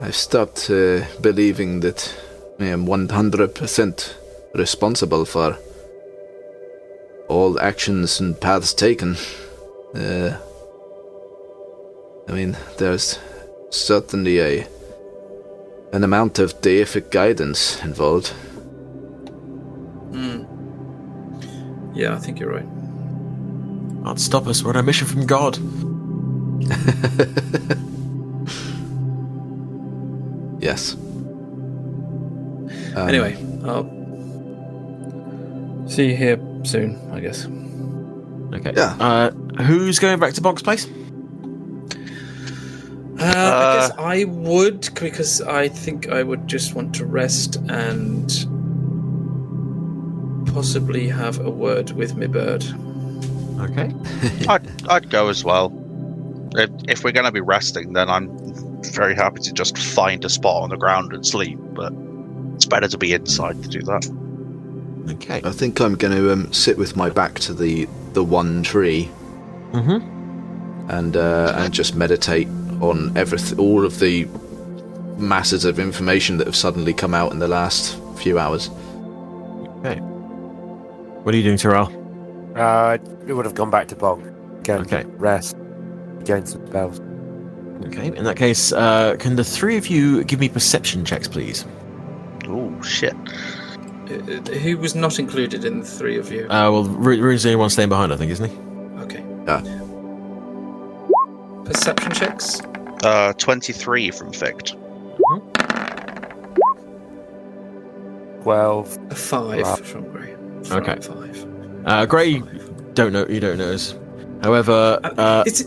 I've stopped believing that I am 100% responsible for all actions and paths taken. I mean, there's certainly an amount of deific guidance involved. Yeah, I think you're right. Can't stop us. We're on a mission from God. Yes. Anyway, I'll see you here soon, I guess. Okay. Yeah. Who's going back to Bonk's place? I guess I would, because I think I would just want to rest and possibly have a word with my bird. Okay. I'd go as well. If we're going to be resting, then I'm very happy to just find a spot on the ground and sleep, but it's better to be inside to do that. Okay. I think I'm going to sit with my back to the one tree and just meditate on all of the masses of information that have suddenly come out in the last few hours. Okay. What are you doing, Taral? It would have gone back to Bog. Again, Okay. rest. Gain some spells. Okay, in that case, can the three of you give me perception checks, please? Oh shit. Who was not included in the three of you? Well, Rune's the only one staying behind, I think, isn't he? Okay. Yeah. Perception checks? 23 from Fichte. 12. A 5 Wow. from Grey. Okay. 5. Grey, you don't notice. However, Is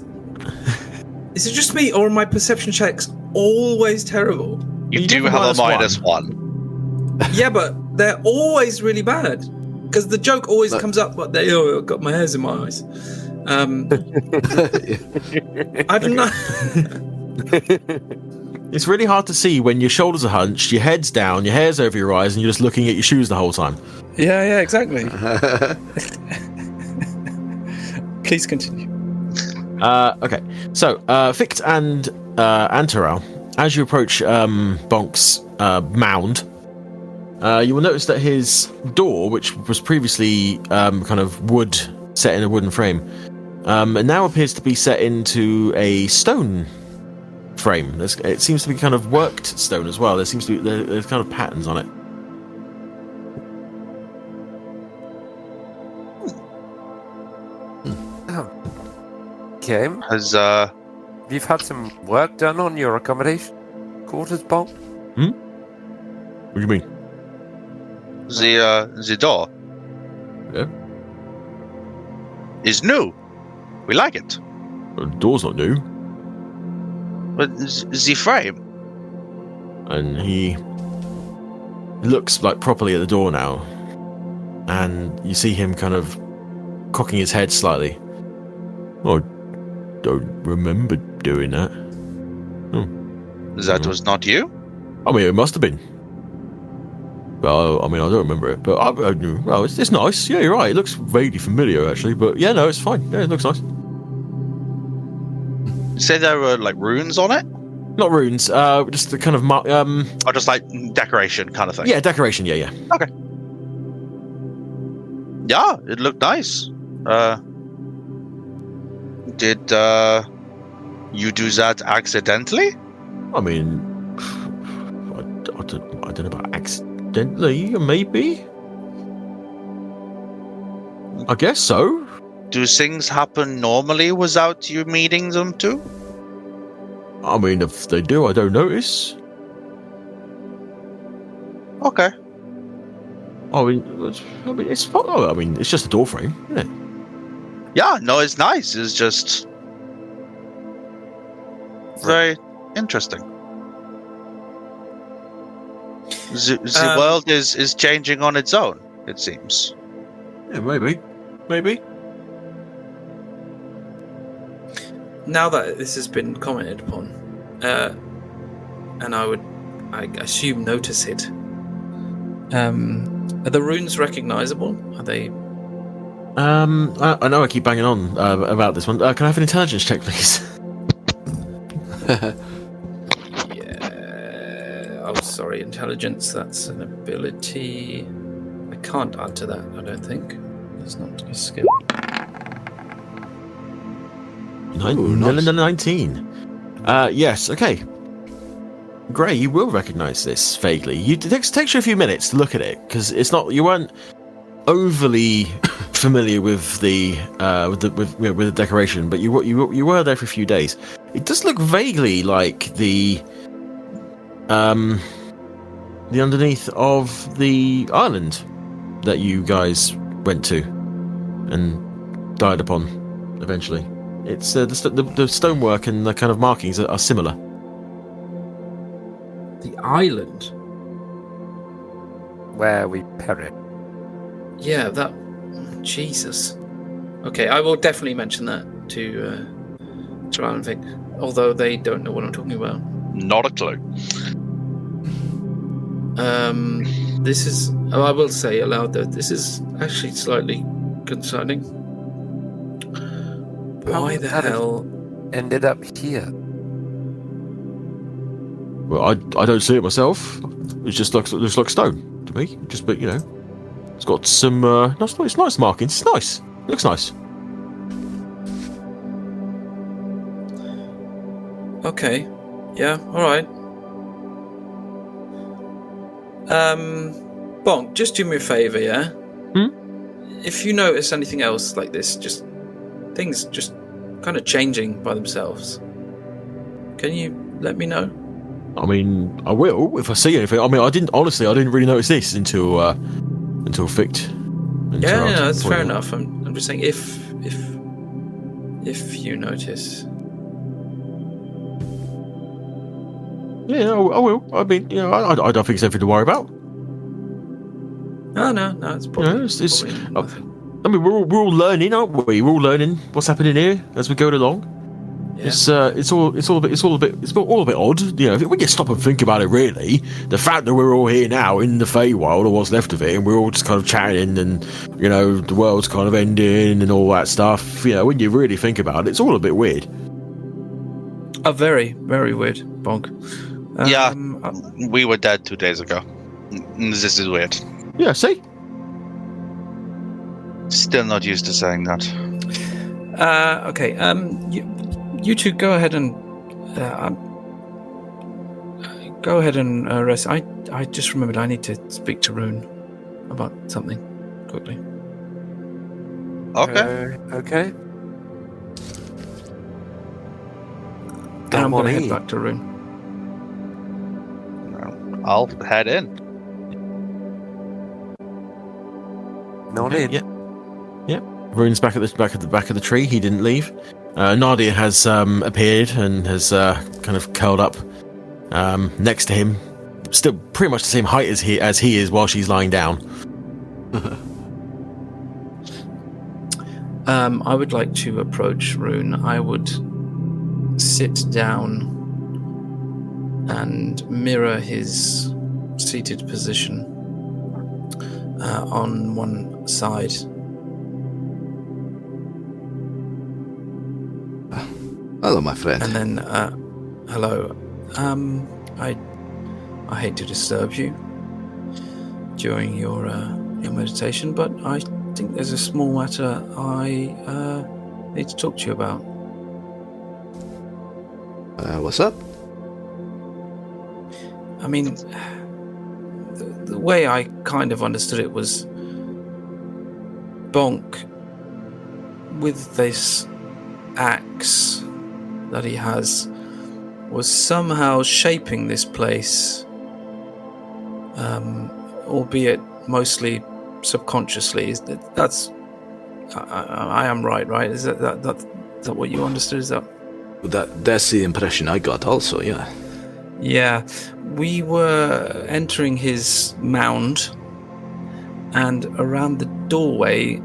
it just me, or are my perception checks always terrible? You do have have a -1. -1. Yeah, but they're always really bad. Because the joke always comes up, but I've got my hairs in my eyes. I've not... it's really hard to see when your shoulders are hunched, your head's down, your hair's over your eyes, and you're just looking at your shoes the whole time. Yeah, exactly. Please continue. Okay, so Fichte and Taral, as you approach Bonk's mound, you will notice that his door, which was previously kind of wood, set in a wooden frame, and now appears to be set into a stone frame. It seems to be kind of worked stone as well. There's kind of patterns on it. Okay. Has You've had some work done on your accommodation quarters, Bob? What do you mean? the door Yeah. is new. We like it. The door's not new. But the frame. And he looks like properly at the door now, and you see him kind of cocking his head slightly. I don't remember doing that. That was not you? I mean, it must have been. Well, I mean, I don't remember it, but I knew. Well, it's nice. Yeah, you're right. It looks vaguely familiar, actually. But yeah, no, it's fine. Yeah, it looks nice. You say there were like runes on it? Not runes. Just the kind of Or just like decoration kind of thing? yeah, decoration. Yeah. Okay. Yeah, it looked nice. Did you do that accidentally? I mean, I don't know about accidentally. Maybe. I guess so. Do things happen normally without you meeting them too? I mean, if they do, I don't notice. Okay. I mean, it's fine. I mean, it's just a door frame, isn't it? Yeah, no, it's nice. It's just very interesting. The world is changing on its own, it seems. Yeah, maybe. Now that this has been commented upon, and I assume notice it, are the runes recognizable? Are they? I know I keep banging on about this one. Can I have an intelligence check, please? Yeah. Oh, sorry, intelligence. That's an ability. I can't add to that, I don't think. It's not a skill. 19. Yes, okay. Grey, you will recognise this vaguely. It takes you a few minutes to look at it because you weren't overly familiar with the decoration, but you were there for a few days. It does look vaguely like the underneath of the island that you guys went to and died upon eventually. It's the stonework and the kind of markings are similar. The island? Where we perished. Yeah, that... Jesus. Okay, I will definitely mention that to Taral and Vic, although they don't know what I'm talking about. Not a clue. This is... Oh, I will say aloud, though, this is actually slightly concerning. Why the hell... ended up here? Well, I don't see it myself. It just looks like stone to me. But It's got some. It's nice markings. It's nice. Looks nice. Okay. Yeah. All right. Bonk, just do me a favour, yeah? If you notice anything else like this, just things just kind of changing by themselves, can you let me know? I mean, I will if I see anything. I mean, I didn't really notice this until Fichte. Yeah, no, that's fair enough. I'm just saying if you notice. Yeah, I will. I mean, I don't think it's anything to worry about. No, it's probably. It's probably nothing. I mean, we're all learning, aren't we? We're all learning what's happening here as we go along. Yeah. It's all a bit odd. If we just stop and think about it, really, the fact that we're all here now in the Feywild, or what's left of it, and we're all just kind of chatting, and the world's kind of ending and all that stuff. When you really think about it, it's all a bit weird. Very, very weird, Bonk. Yeah, we were dead 2 days ago. This is weird. Yeah, see? Still not used to saying that. Okay. You two go ahead and rest. I just remembered I need to speak to Rune about something quickly. Okay. Okay. And I'm going to head back to Rune. I'll head in. No need. Yeah. Rune's back at the back of the tree. He didn't leave. Nadia has appeared and has kind of curled up next to him, still pretty much the same height as he is while she's lying down. I would like to approach Rune. I would sit down and mirror his seated position on one side. Hello, my friend. And then, hello. I hate to disturb you during your meditation, but I think there's a small matter I need to talk to you about. What's up? I mean, the way I kind of understood it was Bonk, with this axe that he has, was somehow shaping this place, albeit mostly subconsciously. I am right? Is that what you understood? Is That's the impression I got also, yeah. Yeah, we were entering his mound, and around the doorway,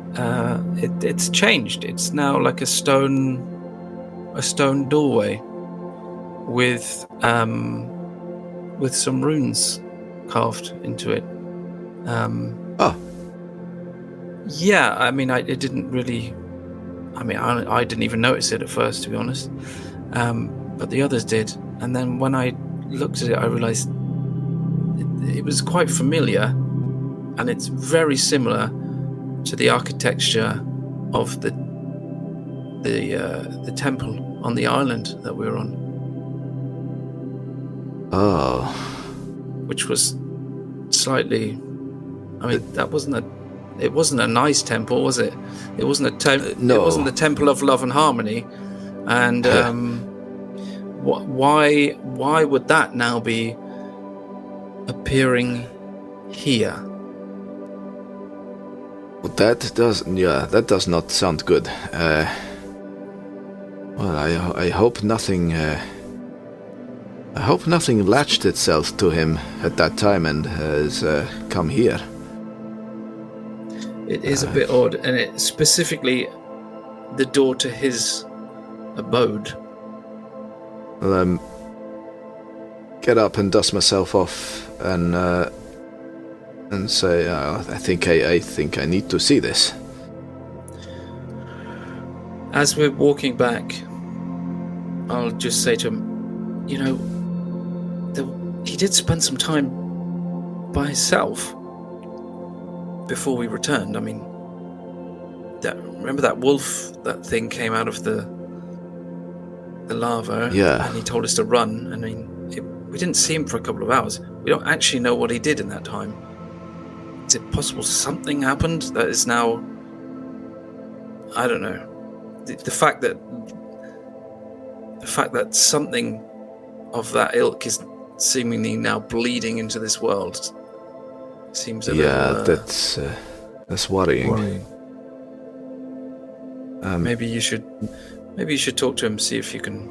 it's changed. It's now like a stone doorway with some runes carved into it. Yeah, I mean, I didn't even notice it at first, to be honest. But the others did, and then when I looked at it, I realized it was quite familiar, and it's very similar to the architecture of the temple on the island that we were on. Oh. Which was slightly, I mean, it wasn't a nice temple, was it? It wasn't no. It wasn't the temple of love and harmony. And why would that now be appearing here? Well, that does not sound good. Well, I hope nothing. I hope nothing latched itself to him at that time and has come here. It is a bit odd, and it specifically the door to his abode. Well, get up and dust myself off and say, I think I need to see this. As we're walking back, I'll just say to him, he did spend some time by himself. before we returned. I mean, remember that wolf? That thing came out of the lava. Yeah. And he told us to run. I mean, we didn't see him for a couple of hours. We don't actually know what he did in that time. Is it possible something happened that is now... I don't know. The fact that something of that ilk is seemingly now bleeding into this world seems a little... that's worrying. Maybe you should talk to him, see if you can...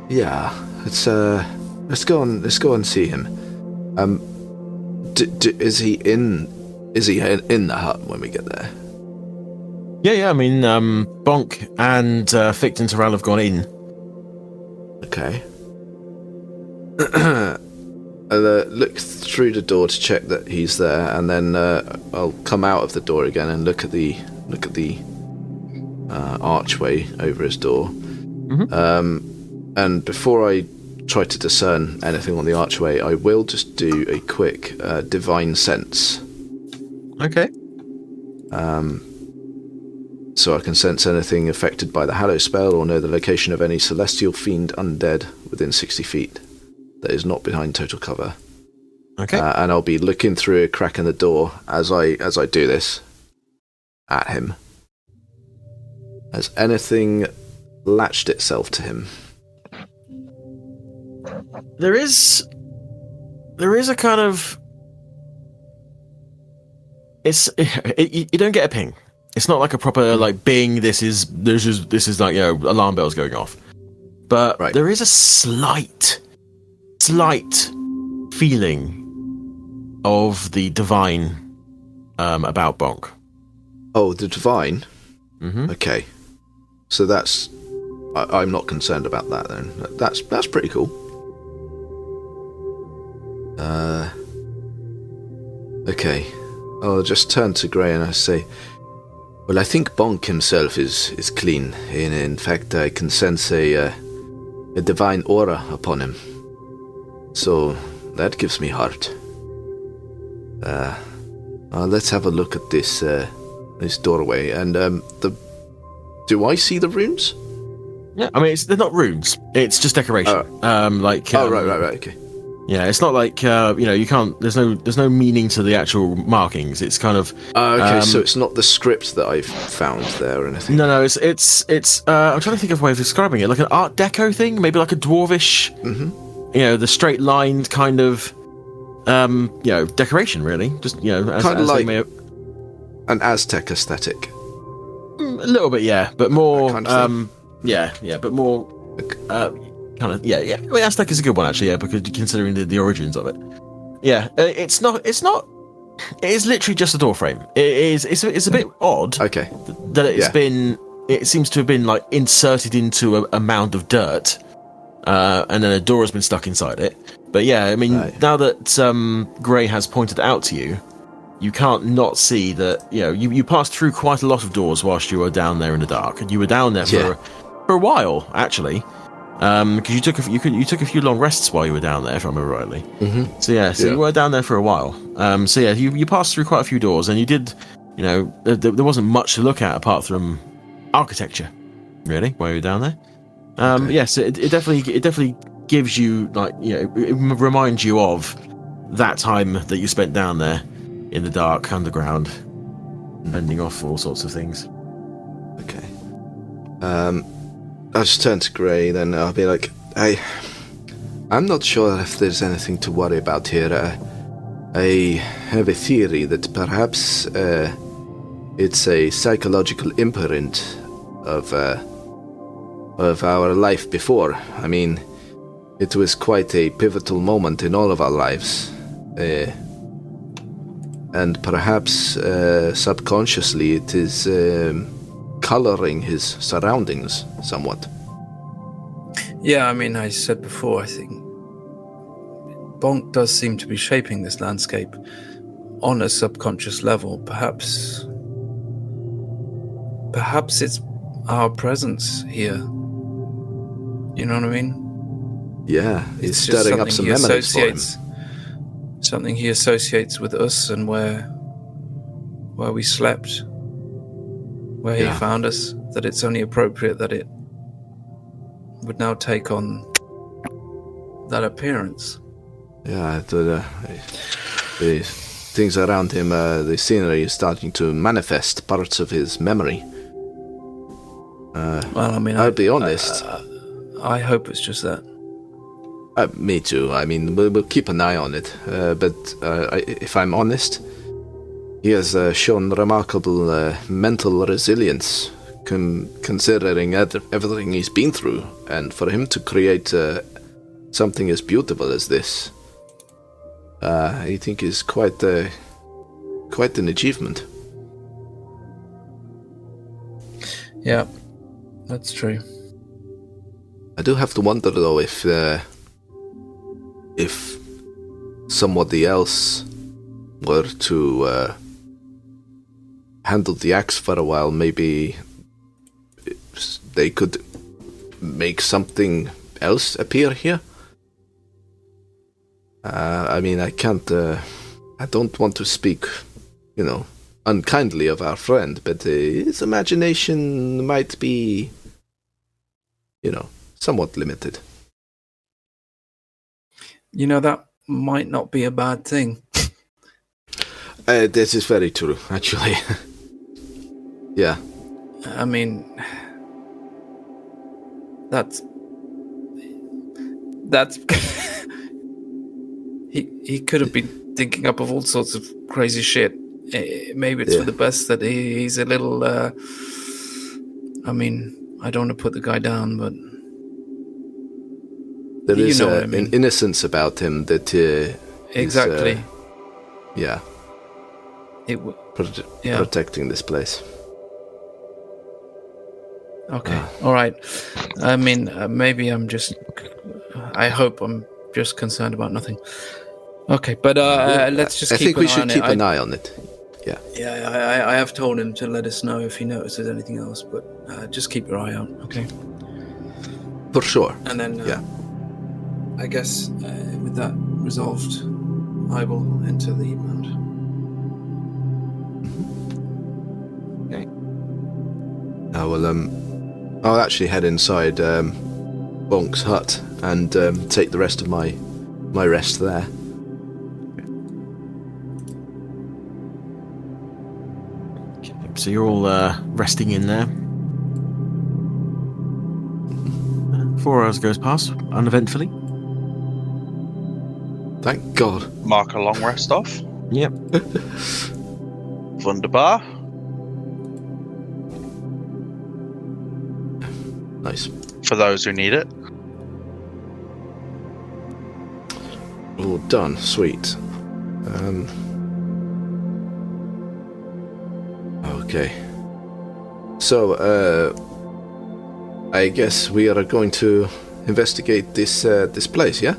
Yeah, let's go and see him. Is he in the hut when we get there? Yeah. I mean, Bonk and Fichte and Taral have gone in. Okay. I'll look through the door to check that he's there, and then I'll come out of the door again and look at the archway over his door. Mm-hmm. And before I try to discern anything on the archway, I will just do a quick divine sense. Okay. So I can sense anything affected by the Hallow spell or know the location of any celestial fiend undead within 60 feet that is not behind total cover. Okay. And I'll be looking through a crack in the door as I do this at him. Has anything latched itself to him? There is a kind of... you don't get a ping. It's not like a proper like bing. This is like, you know, alarm bells going off. But right. There is a slight feeling of the divine about Bonk. Oh, the divine. Mm-hmm. Okay, so that's... I'm not concerned about that then. That's pretty cool. Okay, I'll just turn to Grey and I say, well, I think Bonk himself is clean. In fact, I can sense a divine aura upon him. So that gives me heart. Let's have a look at this doorway. And do I see the runes? Yeah, I mean they're not runes. It's just decoration. Right, okay. Yeah, it's not like you can't. There's no meaning to the actual markings. It's kind of okay. So it's not the script that I've found there or anything. No. It's. I'm trying to think of a way of describing it. Like an Art Deco thing, maybe like a dwarvish. Mm-hmm. The straight lined kind of decoration. Really, just kind of like an Aztec aesthetic. A little bit, yeah, but more. Kind of but more. Well, Aztec is a good one actually, yeah, because considering the origins of it. Yeah, it's not. It is literally just a door frame. It's a bit odd. Okay. That it seems to have been like inserted into a mound of dirt, and then a door has been stuck inside it. But yeah, I mean, now that Grey has pointed it out to you, you can't not see that. You passed through quite a lot of doors whilst you were down there in the dark, and you were down there for a while actually. Because you took a few long rests while you were down there, if I remember rightly. Mm-hmm. So you were down there for a while. You passed through quite a few doors, and you did. There wasn't much to look at apart from architecture, really, while you were down there. Yes, it definitely gives you it reminds you of that time that you spent down there in the dark underground, fending off all sorts of things. Okay. I'll just turn to Grey, then I'll be like, I'm not sure if there's anything to worry about here. I have a theory that perhaps it's a psychological imprint of our life before. I mean, it was quite a pivotal moment in all of our lives. And perhaps subconsciously it is... colouring his surroundings somewhat. Yeah, I mean, I said before, I think Bonk does seem to be shaping this landscape on a subconscious level. Perhaps it's our presence here. You know what I mean? Yeah, he's stirring up some memories for him. something he associates with us and where we slept, where he found us, that it's only appropriate that it would now take on that appearance. Yeah, the things around him, the scenery is starting to manifest parts of his memory. Well, I mean, I'll be honest. I hope it's just that. Me too. I mean, we'll keep an eye on it. But if I'm honest, he has shown remarkable mental resilience, considering everything he's been through, and for him to create something as beautiful as this, I think is quite an achievement. Yeah, that's true. I do have to wonder though if somebody else were to handle the axe for a while, maybe they could make something else appear here. I mean, I don't want to speak, unkindly of our friend, but his imagination might be, somewhat limited. That might not be a bad thing. This is very true, actually. Yeah. I mean, that's he could have been thinking up of all sorts of crazy shit. Maybe it's for the best that he's a little. I mean, I don't want to put the guy down, but there is an innocence about him that exactly. Is, protecting this place. Okay, all right. I mean, maybe I hope I'm just concerned about nothing. Okay, but let's just keep an eye on it. I think we should keep an eye on it. Yeah. Yeah, I have told him to let us know if he notices anything else, but just keep your eye out, okay? For sure. And then, I guess, with that resolved, I will enter the heatland. Okay. I'll actually head inside Bonk's hut and take the rest of my rest there. So you're all resting in there. 4 hours goes past uneventfully. Thank God. Mark a long rest off. Yep. Wunderbar. Nice. For those who need it. All done. Sweet. Okay. So, I guess we are going to investigate this place, yeah?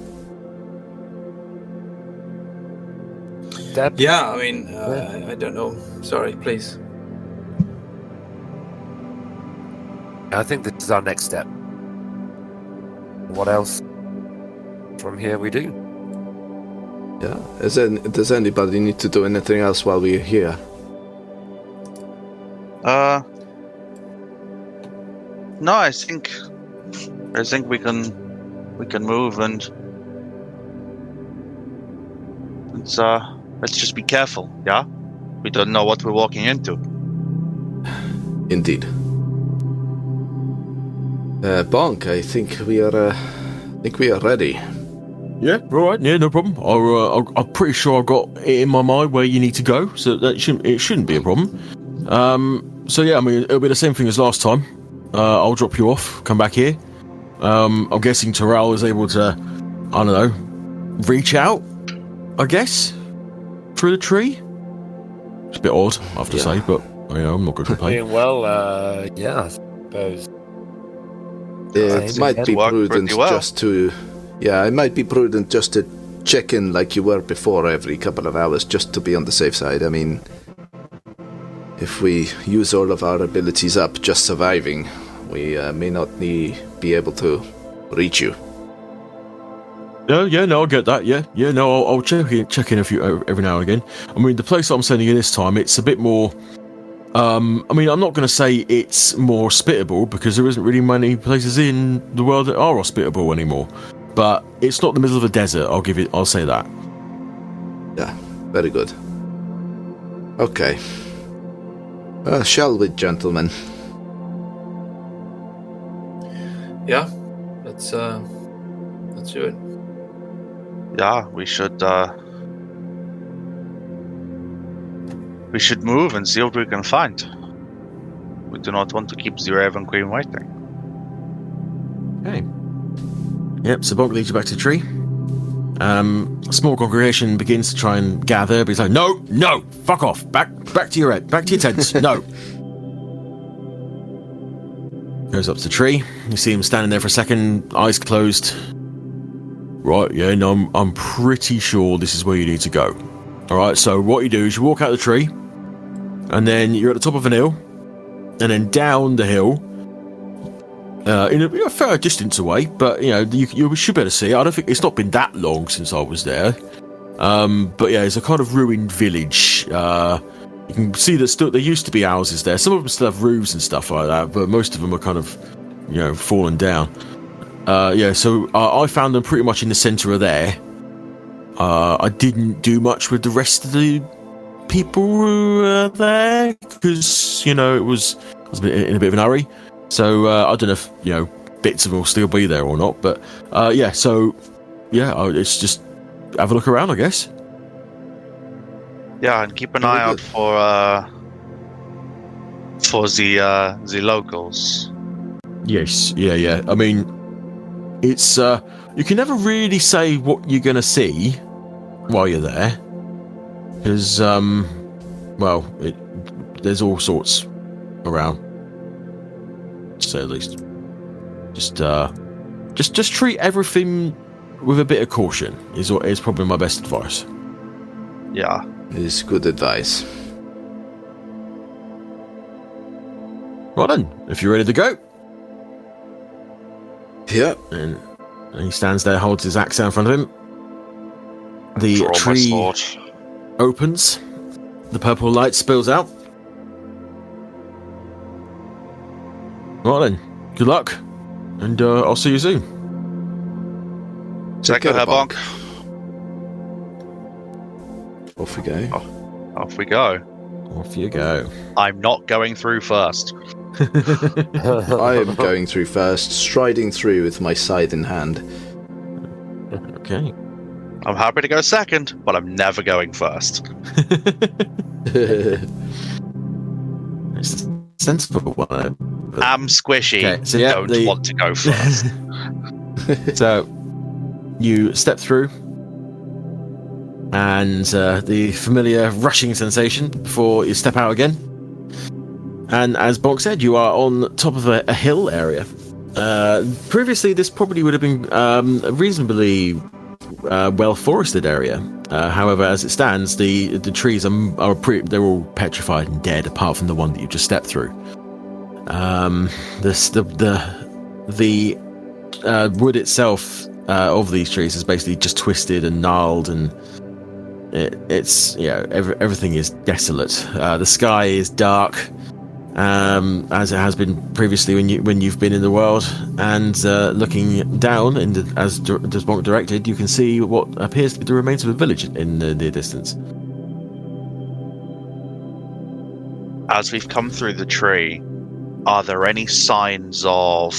Yeah, I mean, I don't know. Sorry, please. I think this is our next step. What else from here we do? Yeah. Does anybody need to do anything else while we're here? No, I think we can move and let's just be careful, yeah? We don't know what we're walking into. Indeed. Bonk, I think we are ready. Yeah, all right. Yeah, no problem. I'm pretty sure I've got it in my mind where you need to go, so it shouldn't be a problem. So yeah, I mean, it'll be the same thing as last time. I'll drop you off, come back here. I'm guessing Taral is able to, I don't know, reach out, I guess, through the tree. It's a bit odd, I have to say, but I'm not going to complain. Doing well, yeah, I suppose. It might be prudent just to... Yeah, it might be prudent just to check in like you were before every couple of hours, just to be on the safe side. I mean, if we use all of our abilities up just surviving, we may not be able to reach you. No, I get that. Yeah, no, I'll check in every now and again. I mean, the place I'm sending you this time, it's a bit more. I mean, I'm not going to say it's more hospitable because there isn't really many places in the world that are hospitable anymore. But it's not the middle of a desert. I'll say that. Yeah, very good. Okay. Shall we, gentlemen? Yeah, let's do it. Yeah, we should move and see what we can find. We do not want to keep the Raven Queen waiting. Okay. Yep, so Bonk leads you back to the tree. A small congregation begins to try and gather, but he's like, no, fuck off. Back to your tents. No. Goes up to the tree. You see him standing there for a second, eyes closed. Right, yeah, no, I'm pretty sure this is where you need to go. Alright, so what you do is you walk out of the tree, and then you're at the top of an hill, and then down the hill, in a fair distance away, but you should be able to see it. I don't think it's not been that long since I was there. But yeah, it's a kind of ruined village. You can see that there used to be houses there. Some of them still have roofs and stuff like that, but most of them are kind of, fallen down. So I found them pretty much in the centre of there. I didn't do much with the rest of the people who were there because, I was in a bit of an hurry. So I don't know if, bits of them will still be there or not. But it's just have a look around, I guess. Yeah, and keep an eye out for the locals. Yes, yeah. I mean, it's you can never really say what you're going to see while you're there, because there's all sorts around, to say the least. Just treat everything with a bit of caution is probably my best advice. Yeah, is good advice. Right then, if you're ready to go. Yep. And he stands there, holds his axe out in front of him. The tree opens. The purple light spills out. Right then, good luck. And I'll see you soon. Take care, Bonk. Off we go. Off we go. Off you go. I'm not going through first. I am going through first, striding through with my scythe in hand. Okay. I'm happy to go second, but I'm never going first. It's a sensible one. I'm squishy. Okay, so don't want to go first. So you step through, and the familiar rushing sensation before you step out again. And as Bonk said, you are on top of a hill area. Previously, this probably would have been a reasonably well-forested area. However, as it stands, the trees they're all petrified and dead, apart from the one that you just stepped through. The wood itself of these trees is basically just twisted and gnarled, and everything is desolate. The sky is dark, as it has been previously when you've been in the world, and looking down, as Bonk directed, you can see what appears to be the remains of a village in the near distance. As we've come through the tree, are there any signs of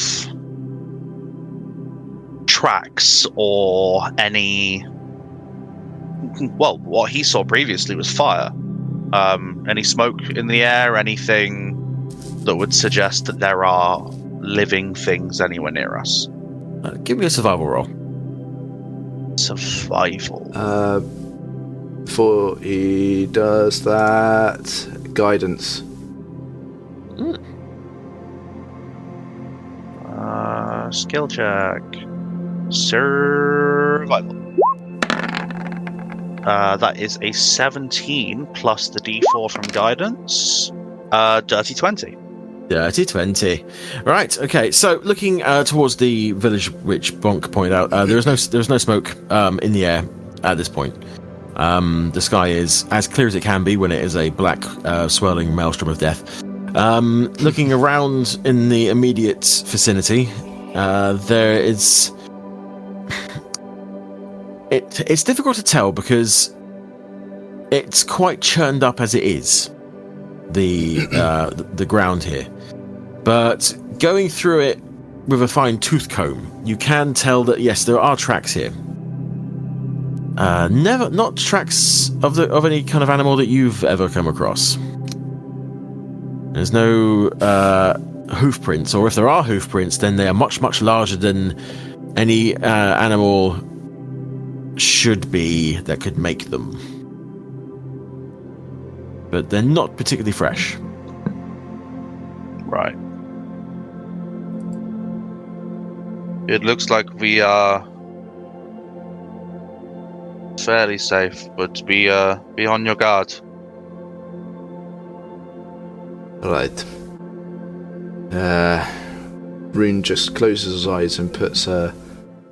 tracks or any... Well, what he saw previously was fire. Any smoke in the air, anything that would suggest that there are living things anywhere near us? Give me a survival roll. Survival. Before he does that, guidance. Skill check. Survival. That is a 17 plus the D4 from guidance. Dirty 20. Dirty 20. Right, okay, so looking towards the village which Bonk pointed out, there's no smoke in the air at this point. The sky is as clear as it can be when it is a black swirling maelstrom of death. Looking around in the immediate vicinity, there is... It's difficult to tell because it's quite churned up as it is, the ground here. But going through it with a fine tooth comb, you can tell that yes, there are tracks here. Not tracks of any kind of animal that you've ever come across. There's no hoof prints, or if there are hoof prints, then they are much, much larger than any animal should be that could make them. But they're not particularly fresh. Right. It looks like we are fairly safe, but be on your guard. Right. Rune just closes his eyes and puts a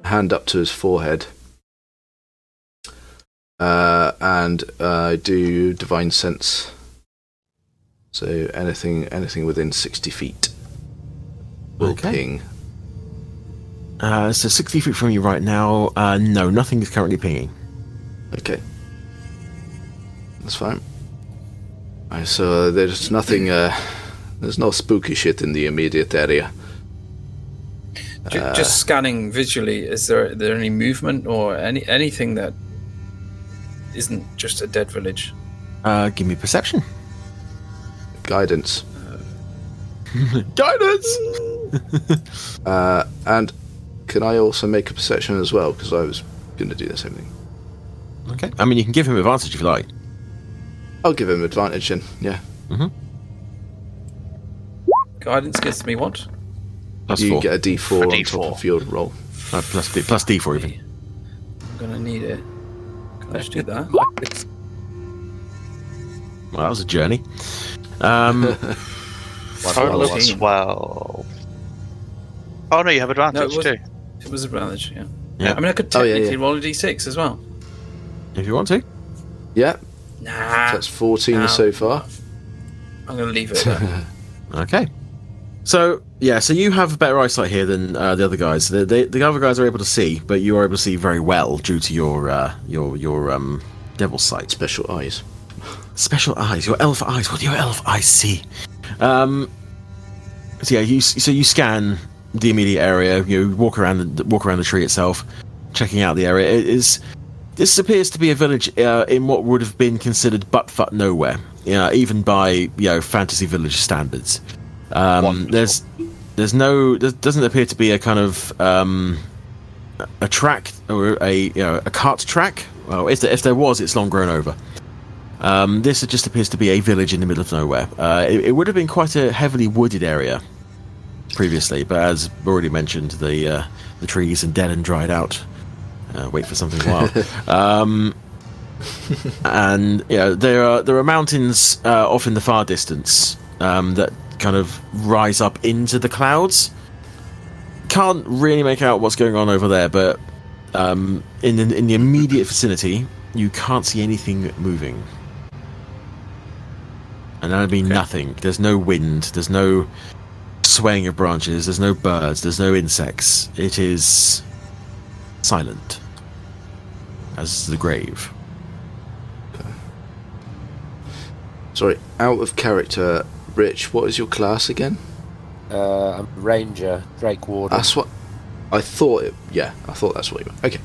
hand up to his forehead. And do divine sense. So anything within 60 feet will ping. So 60 feet from you right now, no, nothing is currently pinging. Okay. That's fine. So there's nothing, there's no spooky shit in the immediate area. Just scanning visually, is there any movement or anything that isn't just a dead village? Give me perception. Guidance. Guidance! And can I also make a perception as well? Because I was going to do the same thing. Okay. I mean, you can give him advantage if you like. I'll give him advantage then, yeah. Mm-hmm. Guidance gets me what? Plus you 4. get a D4 on top of your roll. Plus D4 even. I'm going to need it. Can I just do that? Well, that was a journey. Total of 12. Oh no, you have advantage too. It was advantage, yeah. Yeah. I mean, I could technically roll a d6 as well. If you want to. Yeah. Nah. So that's 14 so far. I'm going to leave it there. Okay. So you have better eyesight here than the other guys. The other guys are able to see, but you are able to see very well due to your devil's sight. Special eyes. Special eyes. Your elf eyes. What do your elf eyes see? So you scan the immediate area. You walk around the tree itself, checking out the area. This appears to be a village in what would have been considered butt-fuck nowhere, even by fantasy village standards. There doesn't appear to be a kind of a track or a cart track. Well, if there was, it's long grown over. This just appears to be a village in the middle of nowhere. It would have been quite a heavily wooded area previously, but as already mentioned, the trees are dead and dried out. Wait for something wild. And there are mountains off in the far distance that kind of rise up into the clouds. Can't really make out what's going on over there, but in the immediate vicinity, you can't see anything moving. And that'd be nothing. There's no wind. There's no swaying of branches. There's no birds. There's no insects. It is silent as the grave. Okay. Sorry, out of character, Rich, what is your class again? I'm a ranger, Drake Warden. That's what I thought. I thought that's what you meant. Okay,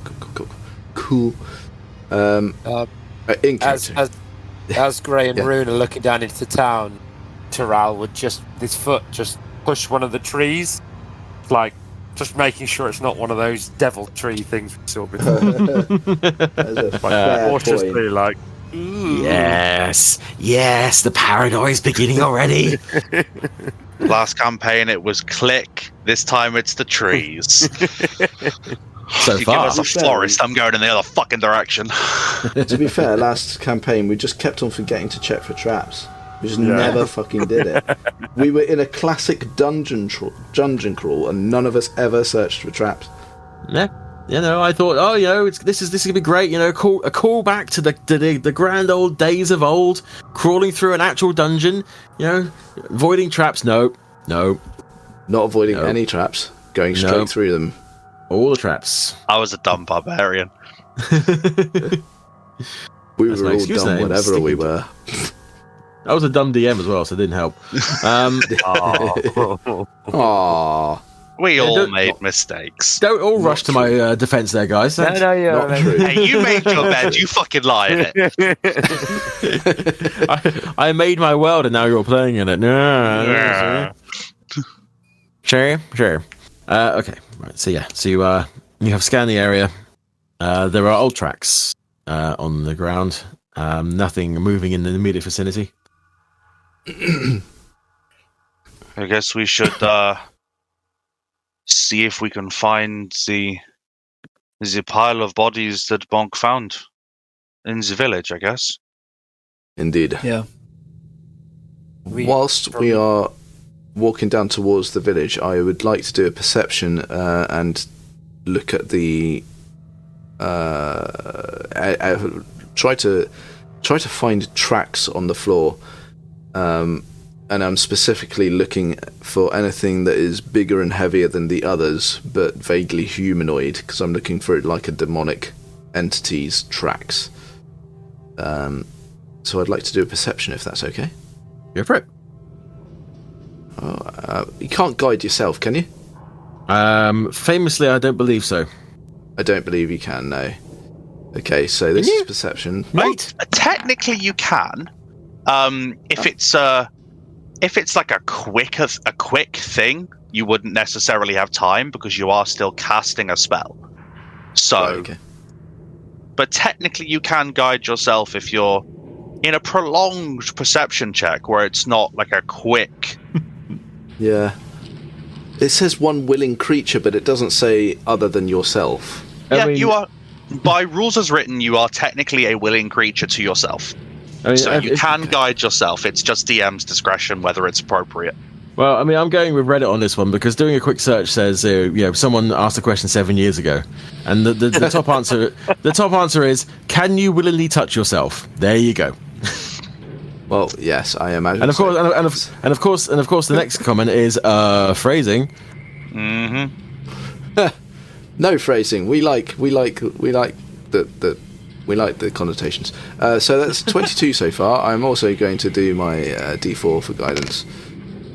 cool. In character. As Gray and Rune are looking down into town, Taral would just, with his foot, just push one of the trees, like, just making sure it's not one of those devil tree things we saw before. Cautiously, like, ooh. Yes, the paranoia's beginning already. Last campaign it was click. This time it's the trees. So if you far, give us a forest, I'm going in the other fucking direction. To be fair, last campaign we just kept on forgetting to check for traps. We just never fucking did it. We were in a classic dungeon crawl, and none of us ever searched for traps. Yeah. You know, I thought, this is gonna be great. You know, a call back to the grand old days of old, crawling through an actual dungeon. You know, avoiding traps. No. Not avoiding any traps. Going straight through them. All the traps. I was a dumb barbarian. We were all dumb, whatever we were. I was a dumb DM as well, so it didn't help. Aww. We all made mistakes. Don't all rush to my defense there, guys. No, Not true. Hey, you made your bed. You fucking lie in it. I made my world, and now you're playing in it. No. Sure. Okay, right. So you have scanned the area. There are old tracks on the ground. Nothing moving in the immediate vicinity. I guess we should see if we can find the pile of bodies that Bonk found in the village, I guess. Indeed. Yeah. Whilst we are walking down towards the village, I would like to do a perception and look at the try to find tracks on the floor, and I'm specifically looking for anything that is bigger and heavier than the others, but vaguely humanoid, because I'm looking for like a demonic entity's tracks. So I'd like to do a perception, if that's okay. Go for it. You can't guide yourself, can you? Famously, I don't believe so. I don't believe you can, no. Okay, so this is perception. Mate! Technically, you can. If it's like a quick thing, you wouldn't necessarily have time because you are still casting a spell. So, okay. But technically, you can guide yourself if you're in a prolonged perception check where it's not like a quick. Yeah. It says one willing creature, but it doesn't say other than yourself. Yeah, you are. By rules as written, you are technically a willing creature to yourself. So you can guide yourself. It's just DM's discretion whether it's appropriate. Well, I mean, I'm going with Reddit on this one because doing a quick search says, someone asked a question 7 years ago, and the top answer is, can you willingly touch yourself? There you go. Well, yes, I imagine. And of course, and of course, the next comment is phrasing. Mm-hmm. No phrasing. We like the connotations. So that's 22 so far. I'm also going to do my D4 for guidance.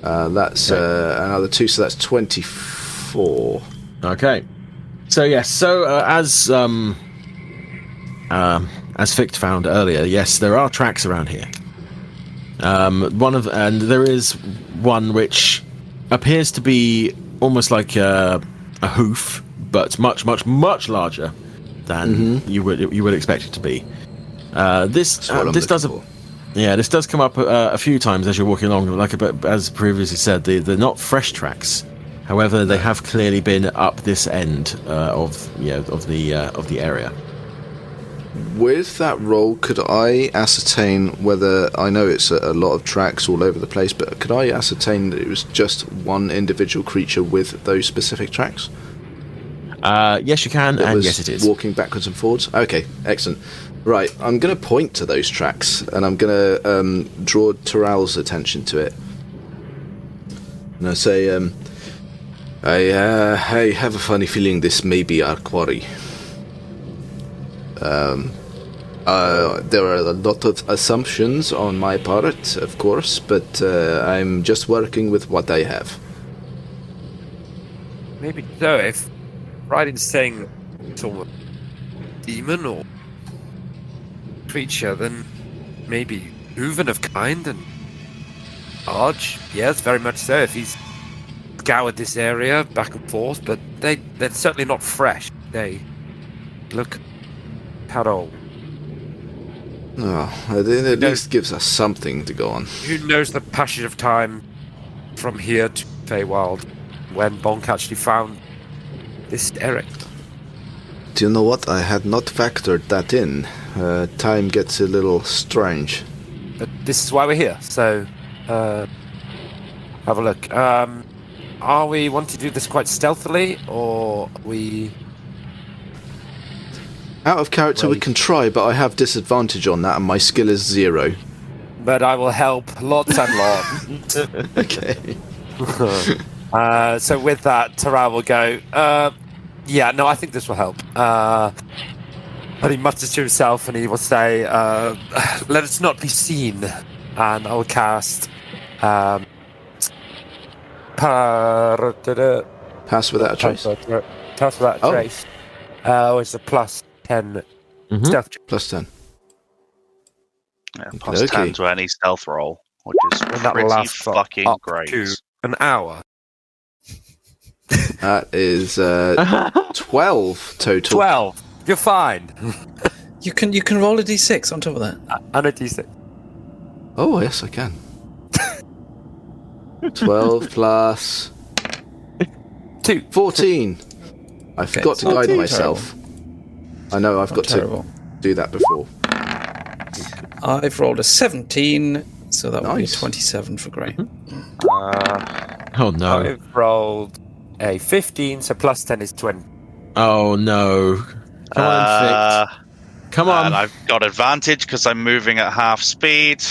That's another 2, so that's 24. Okay. So yes. So as Fichte found earlier, yes, there are tracks around here. And there is one which appears to be almost like a hoof, but much larger than you would expect it to be. This does come up a few times as you're walking along. Like as previously said, they're not fresh tracks. However, they have clearly been up this end of the area. With that roll, could I ascertain whether, I know it's a lot of tracks all over the place, but could I ascertain that it was just one individual creature with those specific tracks? Yes, you can, and yes, it is. Walking backwards and forwards? Okay, excellent. Right, I'm going to point to those tracks, and I'm going to draw Taral's attention to it. And I say, I have a funny feeling this may be our quarry. There are a lot of assumptions on my part, of course, but I'm just working with what I have. Maybe so. If right in saying sort of demon or creature, then maybe proven of kind and large. Yes, very much so. If he's scoured this area back and forth, but they're certainly not fresh. They look Taral. Oh, it at least gives us something to go on. Who knows the passage of time from here to Feywild when Bonk actually found this Eric? Do you know what? I had not factored that in. Time gets a little strange. this is why we're here. So, have a look. Are we wanting to do this quite stealthily, or are we... Out of character, we can try, but I have disadvantage on that, and my skill is 0. But I will help lots and lots. Okay. So with that, Taral will go, yeah, no, I think this will help. And he mutters to himself and he will say, let us not be seen. And I will cast... Pass without a trace. Pass without a trace. It's a plus 10 stealth check. Plus 10. Yeah, plus 10 to any stealth roll, which is And that will pretty last for fucking up great. to an hour. That is 12 total. 12. You're fine. You can roll a d6 on top of that. And a d6. Oh, yes, I can. 12 plus 2. 14. I forgot to guide myself. I know I've got to do that before. I've rolled a 17, so that would be a Nice. 27 for Grey. Oh no. I've rolled a 15, so plus 10 is 20. Oh no. Come on, Fichte. Come on. And I've got advantage because I'm moving at half speed.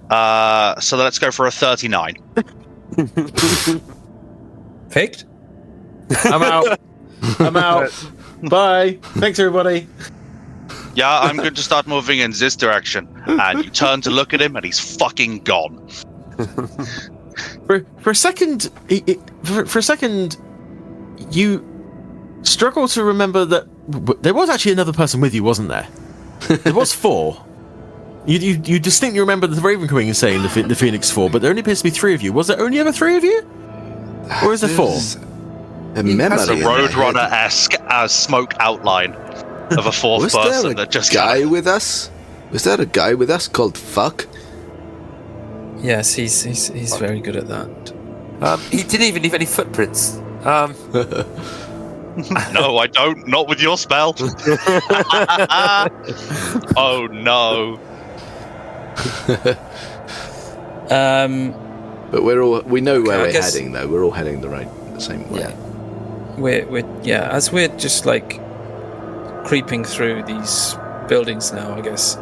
So let's go for a 39. Fichte? I'm out. I'm out. Bye. Thanks, everybody. Yeah, I'm going to start moving in this direction. And you turn to look at him, and he's fucking gone. For a second, for a second, you struggle to remember that there was actually another person with you, wasn't there? There was 4. You distinctly remember the Raven Queen saying the Phoenix 4, but there only appears to be 3 of you. Was there only ever 3 of you? Or is there 4? A memory. It's a Roadrunner-esque smoke outline of a 4th person that just guy with us? Was there a guy with us called Fuck? Yes, he's very good at that. He didn't even leave any footprints. No, I don't. Not with your spell. Oh no. But we know where we're guess- heading though. We're all heading the same way. Yeah. We're as we're just like creeping through these buildings now, I guess.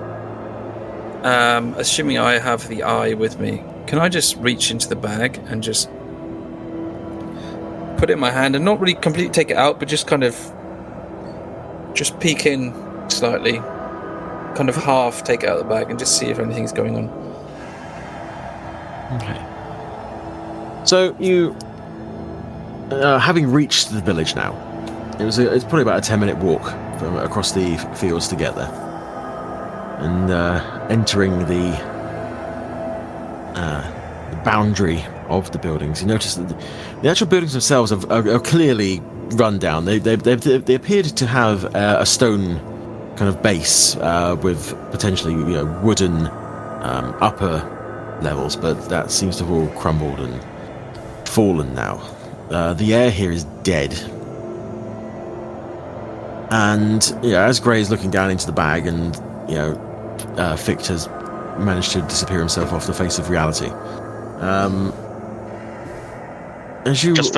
Assuming I have the eye with me, can I just reach into the bag and just put it in my hand and not really completely take it out, but just kind of just peek in slightly, kind of half take it out of the bag and just see if anything's going on. Okay. So you, having reached the village now, it's probably about a 10-minute walk from across the fields to get there, and entering the boundary of the buildings, you notice that the actual buildings themselves are clearly run down. They appeared to have a stone kind of base with potentially wooden upper levels, but that seems to have all crumbled and fallen now. The air here is dead, and as Grey is looking down into the bag, and Fichte has managed to disappear himself off the face of reality. As you just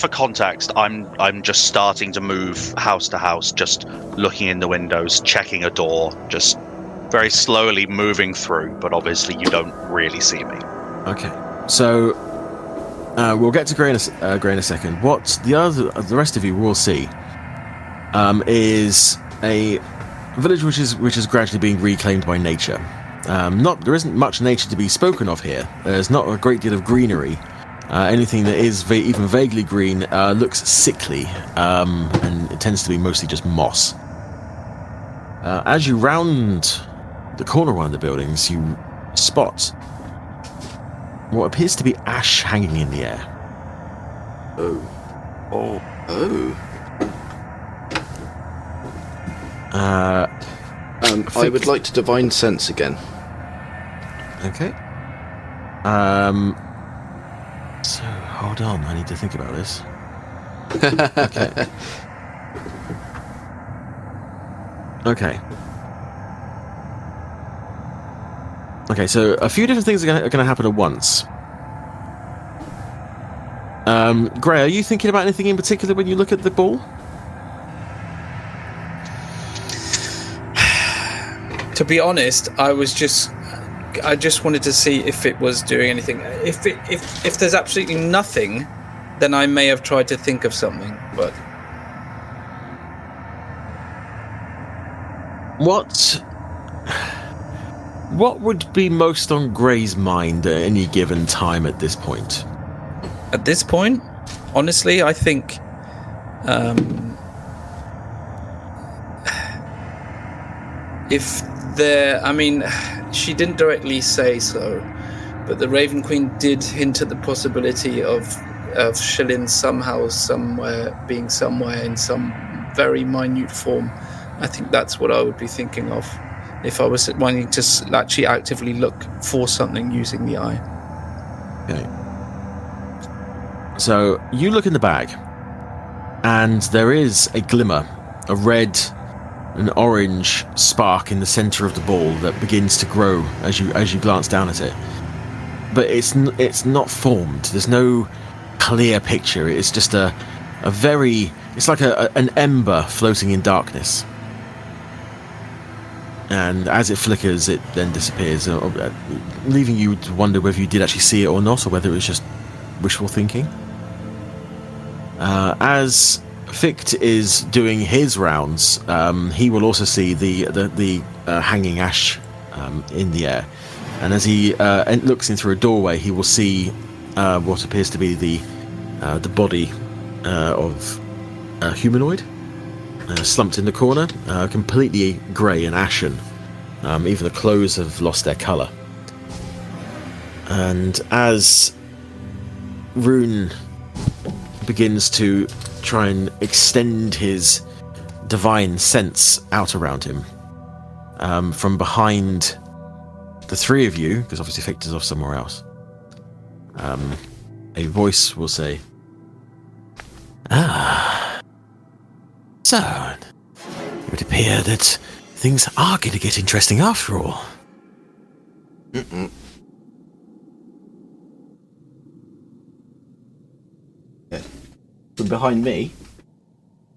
for context, I'm just starting to move house to house, just looking in the windows, checking a door, just very slowly moving through. But obviously, you don't really see me. Okay, so we'll get to Grey in a second. What the rest of you will see is a village which is gradually being reclaimed by nature. There isn't much nature to be spoken of here. There's not a great deal of greenery. Anything that is even vaguely green looks sickly, and it tends to be mostly just moss. As you round the corner of one of the buildings, you spot what appears to be ash hanging in the air. Oh. I would like to divine sense again. Okay. So, hold on, I need to think about this. Okay. Okay, so a few different things are going to happen at once. Gray, are you thinking about anything in particular when you look at the ball? To be honest, I just wanted to see if it was doing anything. If there's absolutely nothing, then I may have tried to think of something, but what would be most on Gray's mind at any given time at this point? at this point, honestly, I think if there, I mean, she didn't directly say so, but the Raven Queen did hint at the possibility of Shalyn somehow, somewhere, being somewhere in some very minute form. I think that's what I would be thinking of if I was wanting to actually actively look for something using the eye. Okay. So you look in the bag, and there is a glimmer, a red and orange spark in the center of the ball that begins to grow as you glance down at it. But it's not formed. There's no clear picture. It's just a very. It's like an ember floating in darkness. And as it flickers, it then disappears, leaving you to wonder whether you did actually see it or not, or whether it was just wishful thinking. As Fichte is doing his rounds, he will also see the hanging ash in the air, and as he looks in through a doorway, he will see what appears to be the body of a humanoid. Slumped in the corner, completely grey and ashen. Even the clothes have lost their colour. And as Rune begins to try and extend his divine sense out around him, from behind the three of you, because obviously Fichte's off somewhere else, a voice will say, So, it would appear that things are going to get interesting after all. Mm-mm. Yeah. From behind me?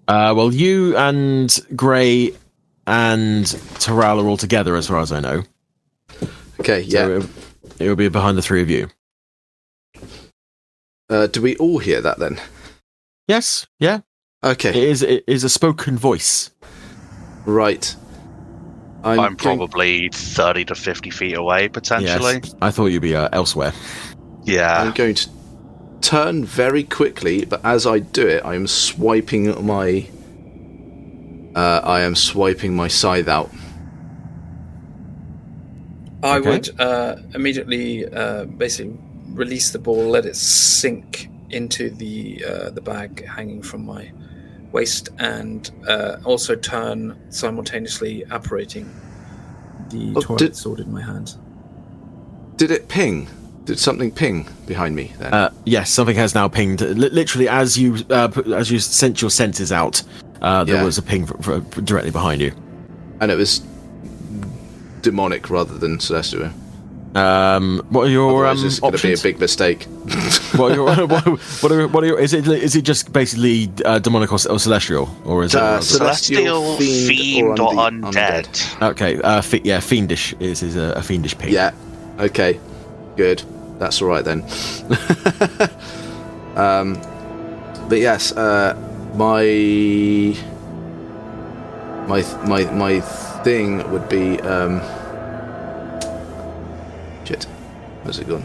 Well, you and Gray and Taral are all together, as far as I know. Okay, yeah. So it will be behind the three of you. Do we all hear that then? Yes, yeah. Okay. It is a spoken voice. Right. I'm probably 30 to 50 feet away, potentially. Yes, I thought you'd be elsewhere. Yeah. I'm going to turn very quickly, but as I do it, I am swiping my scythe out. I Okay. would immediately basically release the ball, let it sink into the bag hanging from my waist, and also turn simultaneously apparating the twilight sword in my hand. Did it ping? Did something ping behind me then? Yes, something has now pinged. Literally, as you sent your senses out, there was a ping directly behind you. And it was demonic rather than celestial. What are your Otherwise it's going to be a big mistake. What are your? Is it just basically demonic or celestial, or is it celestial, fiend, or undead? Okay, fiendish is a fiendish ping. Yeah. Okay. Good. That's all right then. But yes, my thing would be shit. Where's it gone?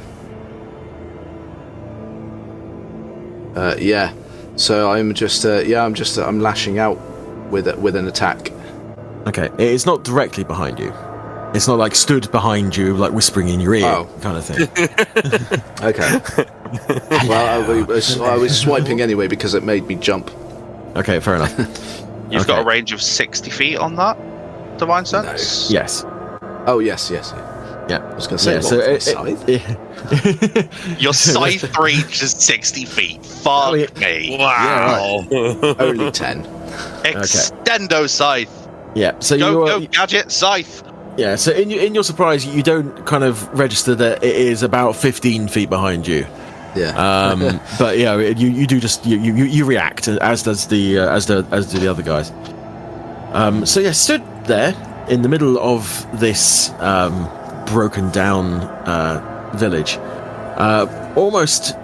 Yeah. So I'm lashing out with an attack. Okay, it's not directly behind you. It's not like stood behind you, like whispering in your ear, kind of thing. Okay. Well, I was swiping anyway because it made me jump. Okay, fair enough. You've got a range of 60 feet on that divine sense? Yes. Oh yes. Yeah. I was going to say, scythe? Your scythe reach is 60 feet. Fuck me. Wow. Yeah, right. Only 10. Extendo scythe. Yeah. So go gadget scythe. Yeah, so in your surprise, you don't kind of register that it is about 15 feet behind you. Yeah. But yeah, you do just you react, as does the as do the other guys. So yeah, stood there in the middle of this broken down village, almost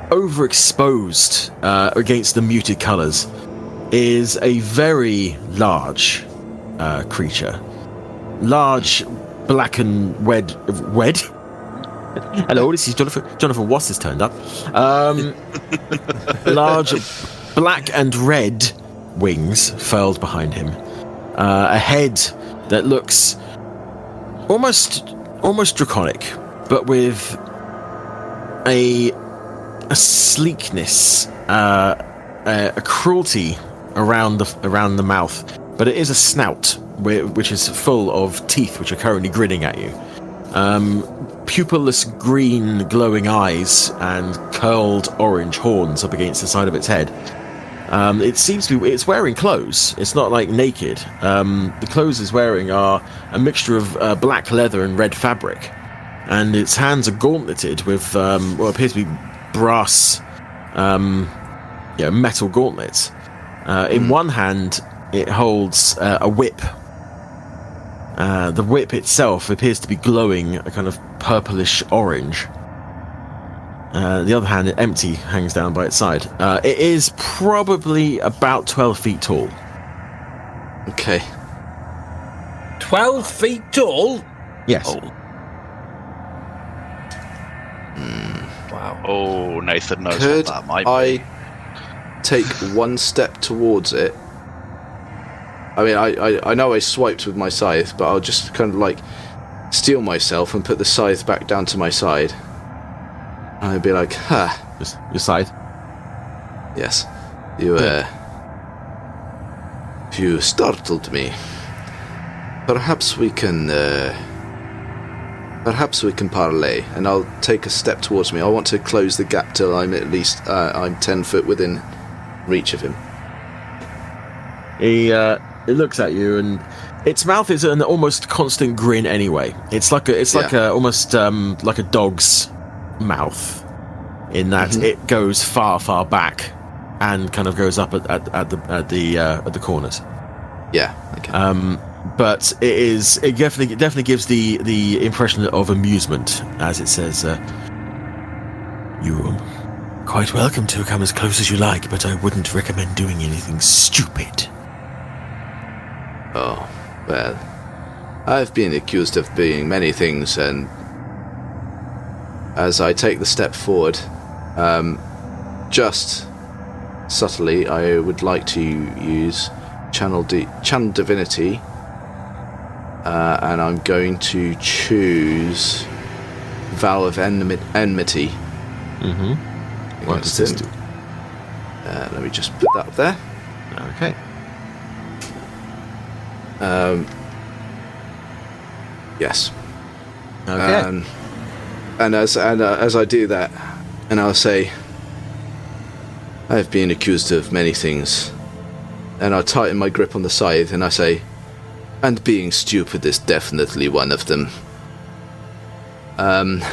overexposed against the muted colours, is a very large creature. Large, black and wed. Hello, this is Jonathan Wass has turned up. Large, black and red wings furled behind him. A head that looks almost draconic, but with a sleekness, a cruelty around the mouth. But it is a snout, which is full of teeth, which are currently grinning at you. Pupilless green glowing eyes and curled orange horns up against the side of its head. It seems to be... It's wearing clothes. It's not, like, naked. The clothes it's wearing are a mixture of black leather and red fabric. And its hands are gauntleted with what appears to be brass, metal gauntlets. In one hand, it holds a whip. The whip itself appears to be glowing a kind of purplish orange. The other hand, empty, hangs down by its side. It is probably about 12 feet tall. Okay. 12 feet tall? Yes. Oh. Wow. Oh, Nathan knows Could what that might be. I take one step towards it? I mean, I know I swiped with my scythe, but I'll just kind of like steel myself and put the scythe back down to my side. And I'd be like, Your side? Yes. You startled me. Perhaps we can parlay, and I'll take a step towards me. I want to close the gap till I'm at least I'm 10 foot within reach of him. It looks at you, and its mouth is an almost constant grin. Anyway, it's like almost like a dog's mouth, in that it goes far back and kind of goes up at the corners. Yeah. Okay. But it definitely gives the impression of amusement, as it says, "You're quite welcome to come as close as you like, but I wouldn't recommend doing anything stupid." Oh, well, I've been accused of being many things, and as I take the step forward, just subtly, I would like to use channel divinity, and I'm going to choose vow of enmity. What does this do? Let me just put that up there. Okay. Yes. Okay. And as I do that, and I'll say, I've been accused of many things, and I'll tighten my grip on the scythe, and I say, and being stupid is definitely one of them. And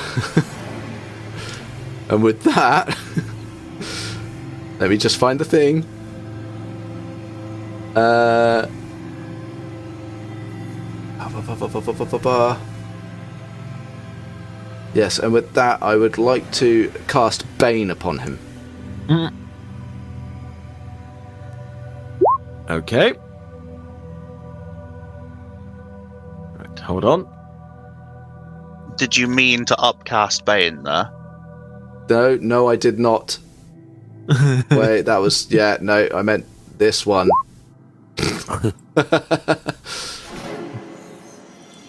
with that, let me just find the thing. Yes, and with that, I would like to cast Bane upon him. Okay. Right, hold on. Did you mean to upcast Bane there? No, I did not. Wait, that was... Yeah, no, I meant this one.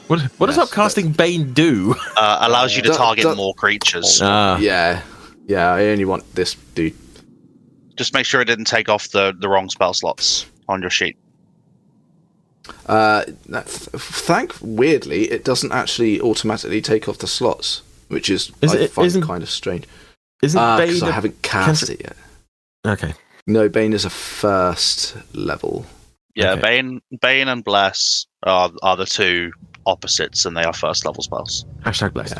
What does upcasting Bane do? Allows you to target more creatures. Yeah, I only want this dude. Just make sure it didn't take off the wrong spell slots on your sheet. Weirdly, it doesn't actually automatically take off the slots, which is I find kind of strange. Isn't Bane? Because I haven't cast it yet. Okay. No, Bane is a first level. Yeah, Okay. Bane and Bless are the two opposites, and they are first level spells. Hashtag blessed.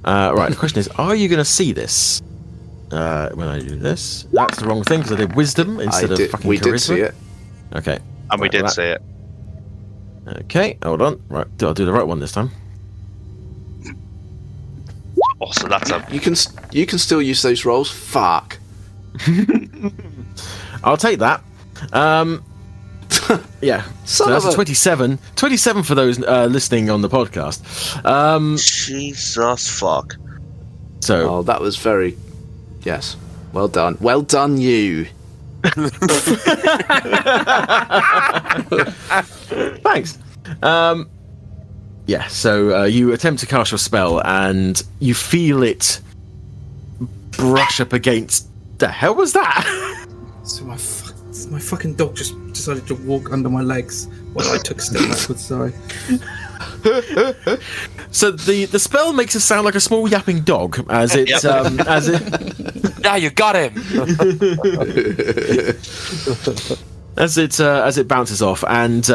Right, the question is, are you going to see this when I do this? That's the wrong thing, because I did wisdom instead of fucking we charisma. did see it. Okay. And we did see it. Okay, hold on. Right, I'll do the right one this time. Oh, so that's a... You can still use those rolls. Fuck. I'll take that. Yeah. So that's a 27. 27 for those listening on the podcast. Jesus fuck. So. Oh, that was very... Yes. Well done. Well done, you. Thanks. Yeah, so you attempt to cast your spell, and you feel it brush up against... The hell was that? So my fucking dog just decided to walk under my legs while I took a step backwards, sorry. So the spell makes it sound like a small yapping dog as it as it Yeah, you got him. as it bounces off, and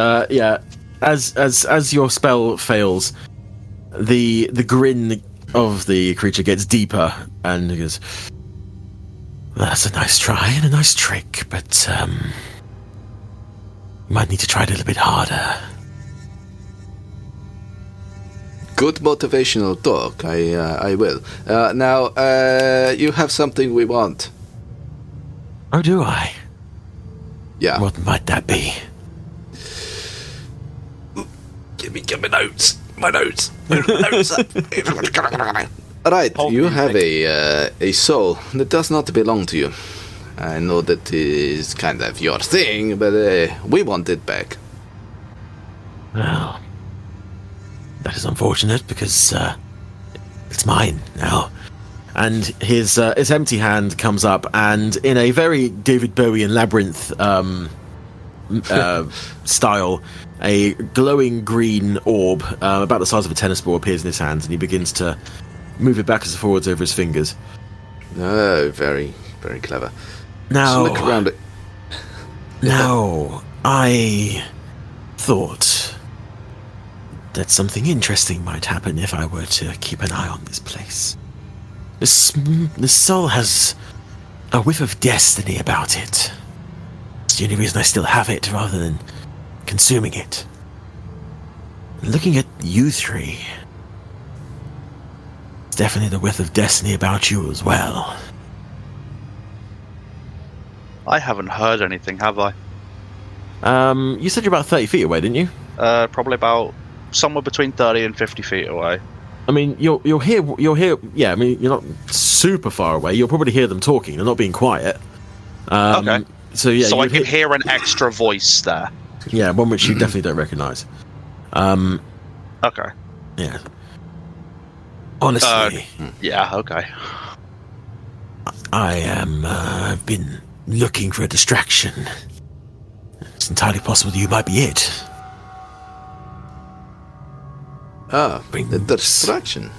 as your spell fails, the grin of the creature gets deeper, and it goes, "That's a nice try and a nice trick, but you might need to try it a little bit harder." Good motivational talk. I will. Now, you have something we want. Oh, do I? Yeah. What might that be? Give me notes. My notes. Notes. Right, you have a soul that does not belong to you. I know that is kind of your thing, but we want it back. Well, that is unfortunate because it's mine now. And his empty hand comes up, and in a very David Bowie and Labyrinth style, a glowing green orb about the size of a tennis ball appears in his hands, and he begins to move it backwards and forwards over his fingers. Oh, very, very clever. Now, just look around it. Now, I thought that something interesting might happen if I were to keep an eye on this place. This soul has a whiff of destiny about it. It's the only reason I still have it, rather than consuming it. Looking at you three, it's definitely the whiff of destiny about you as well. I haven't heard anything, have I? You said you're about 30 feet away, didn't you? Probably about somewhere between 30 and 50 feet away. I mean, you'll hear. Yeah, I mean, you're not super far away. You'll probably hear them talking. They're not being quiet. Okay. So yeah. So I can hear an extra voice there. Yeah, one which you definitely don't recognise. Okay. Yeah. Honestly, Yeah. Okay. I am. I've been looking for a distraction. It's entirely possible that you might be it. Ah, the distraction.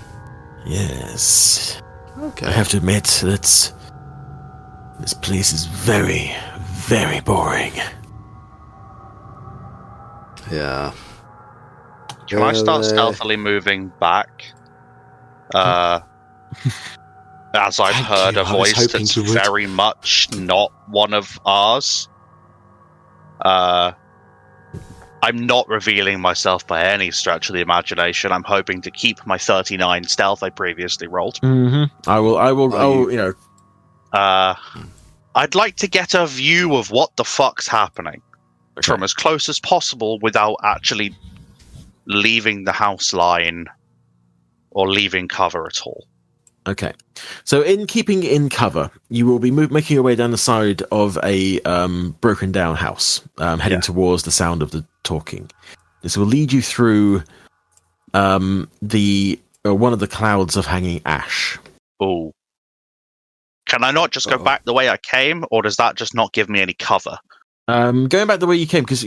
Yes. Okay. I have to admit that this place is very, very boring. Yeah. Can I start stealthily moving back? As I've heard a voice that's very much not one of ours. I'm not revealing myself by any stretch of the imagination. I'm hoping to keep my 39 stealth I previously rolled. Mm-hmm. I will, you know. I'd like to get a view of what the fuck's happening from as close as possible without actually leaving the house line or leaving cover at all. Okay. So in keeping in cover, you will be making your way down the side of a broken down house, heading towards the sound of the talking. This will lead you through one of the clouds of hanging ash. Oh. Can I not just go back the way I came, or does that just not give me any cover? Going back the way you came, because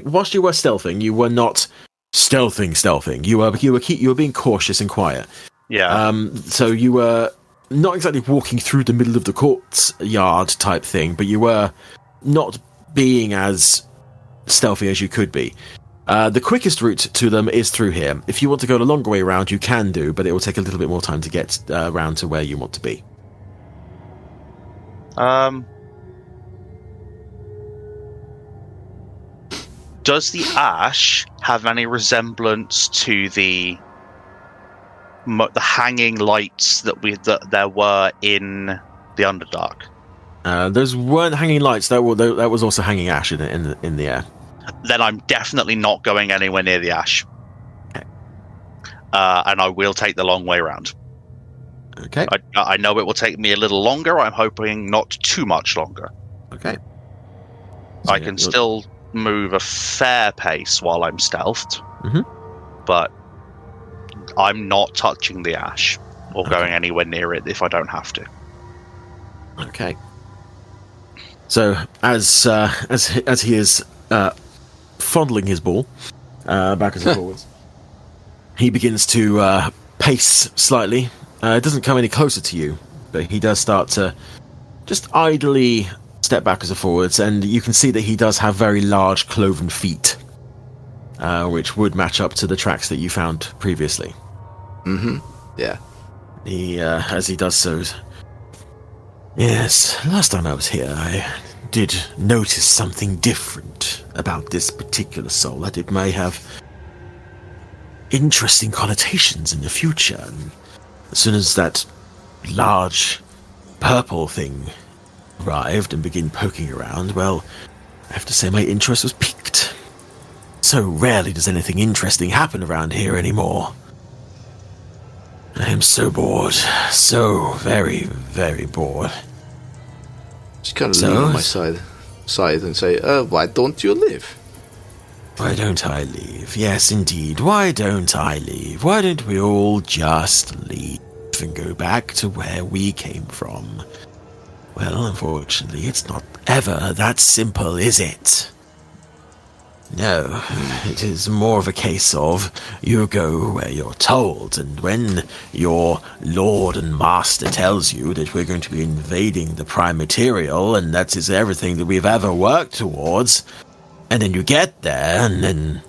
whilst you were stealthing, you were not stealthing. You were being cautious and quiet. Yeah. So you were not exactly walking through the middle of the courtyard type thing, but you were not being as stealthy as you could be. The quickest route to them is through here. If you want to go the longer way around, you can do, but it will take a little bit more time to get around to where you want to be. Does the ash have any resemblance to the hanging lights that there were in the Underdark? Those weren't hanging lights. That was also hanging ash in the air. Then I'm definitely not going anywhere near the ash. Okay. And I will take the long way around. Okay. I know it will take me a little longer. I'm hoping not too much longer. Okay. I can still move a fair pace while I'm stealthed. But I'm not touching the ash or going anywhere near it if I don't have to. Okay. So as he is fondling his ball backwards and forwards, he begins to pace slightly. It doesn't come any closer to you, but he does start to just idly step backwards and forwards, and you can see that he does have very large cloven feet, which would match up to the tracks that you found previously. Yeah. He, as he does so, yes, last time I was here, I did notice something different about this particular soul, that it may have interesting connotations in the future. And as soon as that large purple thing arrived and began poking around, well, I have to say my interest was piqued. So rarely does anything interesting happen around here anymore. I am so bored. So very, very bored. Just kind of lean on my side and say, why don't you leave? Why don't I leave? Yes, indeed. Why don't I leave? Why don't we all just leave and go back to where we came from? Well, unfortunately, it's not ever that simple, is it? No, it is more of a case of you go where you're told, and when your lord and master tells you that we're going to be invading the prime material, and that is everything that we've ever worked towards, and then you get there, and then,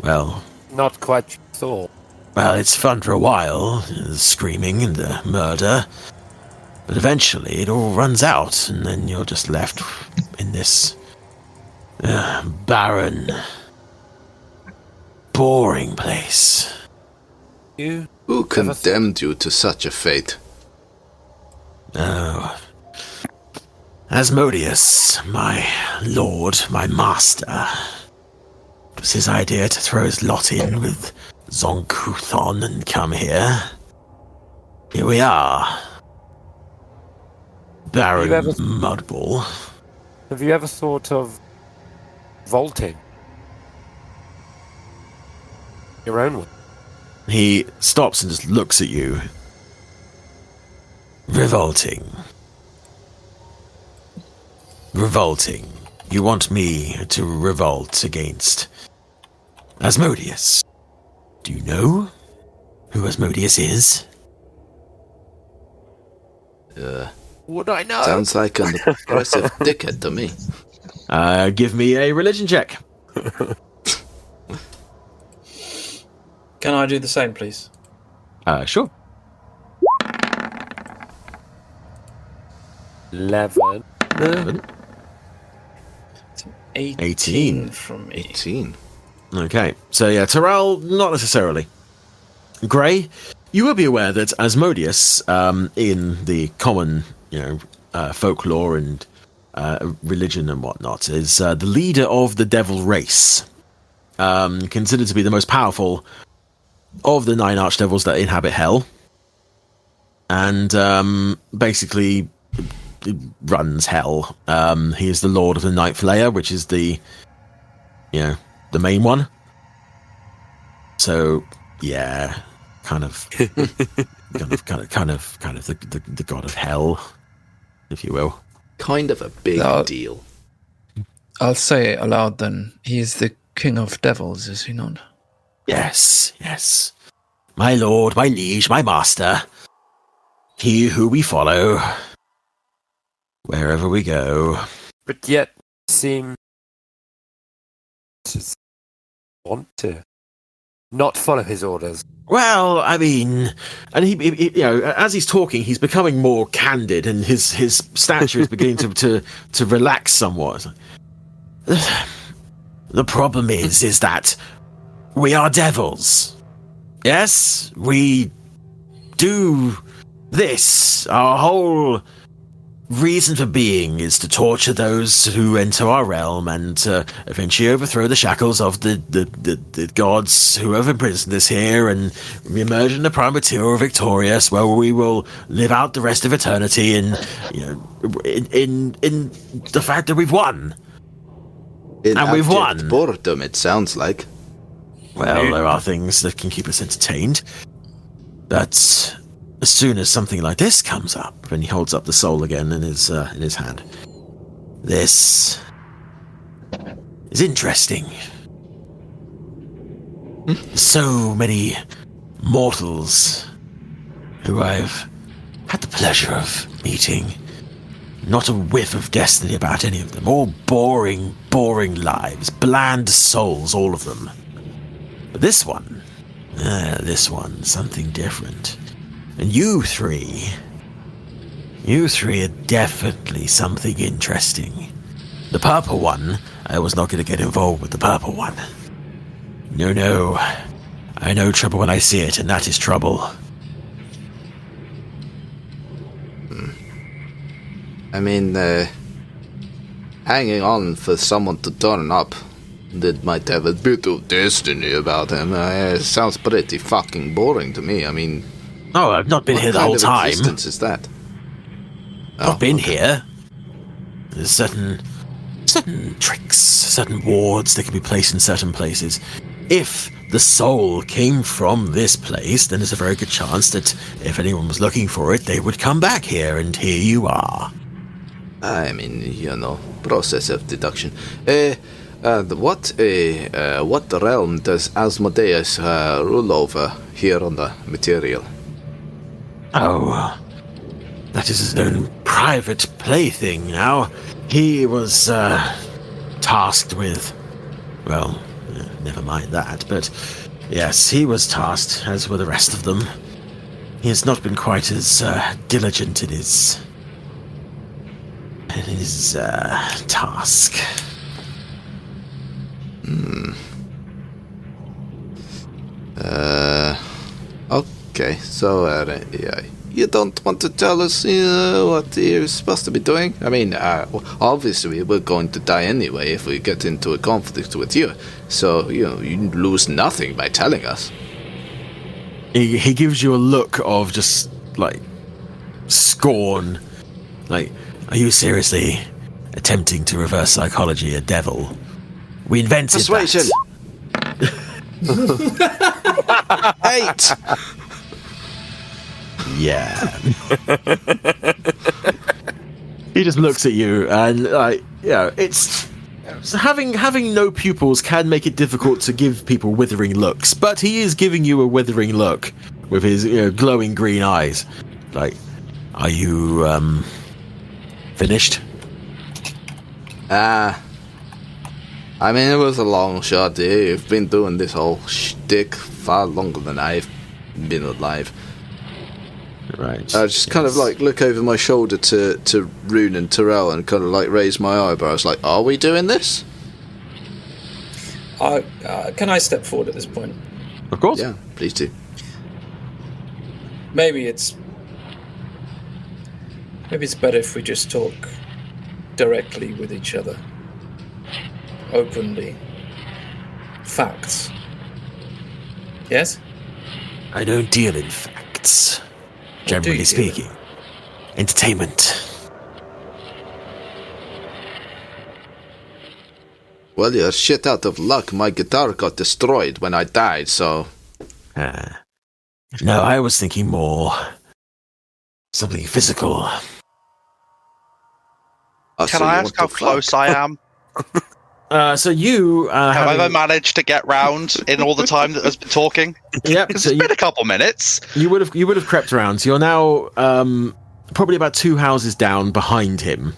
well... Not quite so. Well, it's fun for a while, the screaming and the murder, but eventually it all runs out, and then you're just left in this... barren, boring place. Who condemned you to such a fate? Oh, Asmodeus, my lord, my master. It was his idea to throw his lot in with Zonkuthon and come here. Here we are. Barren mudball. Have you ever thought of vaulting your own way? He stops and just looks at you. Revolting. You want me to revolt against Asmodeus? Do you know who Asmodeus is? Would I know? Sounds like an aggressive dickhead to me. Give me a religion check. Can I do the same, please? Sure. 11. 18 from me. 18. Okay, so yeah, Taral, not necessarily. Grey, you will be aware that Asmodeus, in the common, folklore and religion and whatnot, is the leader of the devil race, considered to be the most powerful of the 9 archdevils that inhabit hell, and basically runs hell. He is the lord of the ninth layer, which is the main one. So yeah, kind of the god of hell, if you will. Kind of a big deal. I'll say it aloud then. He is the king of devils, is he not? Yes. My lord, my liege, my master. He who we follow wherever we go. But yet seem want to not follow his orders. Well, I mean, and he you know, as he's talking, he's becoming more candid, and his stature is beginning to relax somewhat. The problem is that we are devils. Yes, we do this. Our whole reason for being is to torture those who enter our realm and eventually overthrow the shackles of the gods who have imprisoned us here, and we emerge in the prime material victorious, where we will live out the rest of eternity in the fact that we've won. And we've won. Boredom, it sounds like. Well, there are things that can keep us entertained, but as soon as something like this comes up, and he holds up the soul again in his hand, this is interesting. So many mortals who I've had the pleasure of meeting. Not a whiff of destiny about any of them. All boring lives. Bland souls, all of them. But this one, something different. And you three are definitely something interesting. The purple one, I was not going to get involved with the purple one. No. I know trouble when I see it, and that is trouble. I mean, hanging on for someone to turn up that might have a bit of destiny about him sounds pretty fucking boring to me. I mean... Oh, I've not been here the whole time. What kind of existence is that? I've been here. There's certain tricks, certain wards that can be placed in certain places. If the soul came from this place, then there's a very good chance that if anyone was looking for it, they would come back here, and here you are. I mean, process of deduction. What realm does Asmodeus rule over here on the material? Oh, that is his own private plaything now. He was tasked with... Well, never mind that, but yes, he was tasked, as were the rest of them. He has not been quite as diligent in his task. Okay, so, you don't want to tell us what you're supposed to be doing? I mean, obviously we're going to die anyway if we get into a conflict with you. So, you lose nothing by telling us. He gives you a look of just, like, scorn. Like, are you seriously attempting to reverse psychology a devil? We invented Persuasion! that. 8! Yeah. He just looks at you, and it's having no pupils can make it difficult to give people withering looks, but he is giving you a withering look with his glowing green eyes. Like, are you finished? I mean, it was a long shot. You've been doing this whole shtick far longer than I've been alive. Right. I just kind of like look over my shoulder to Rune and Taral and kind of like raise my eyebrows like, are we doing this? Can I step forward at this point? Of course. Yeah, please do. Maybe it's better if we just talk directly with each other. Openly. Facts. Yes? I don't deal in facts. Generally speaking. Entertainment. Well, you're shit out of luck. My guitar got destroyed when I died, so... No, I was thinking more... something physical. Can I ask how close I am? So you... have I ever managed to get round in all the time that has been talking? Yep. It's been a couple minutes. You would have crept around. So you're now probably about 2 houses down behind him.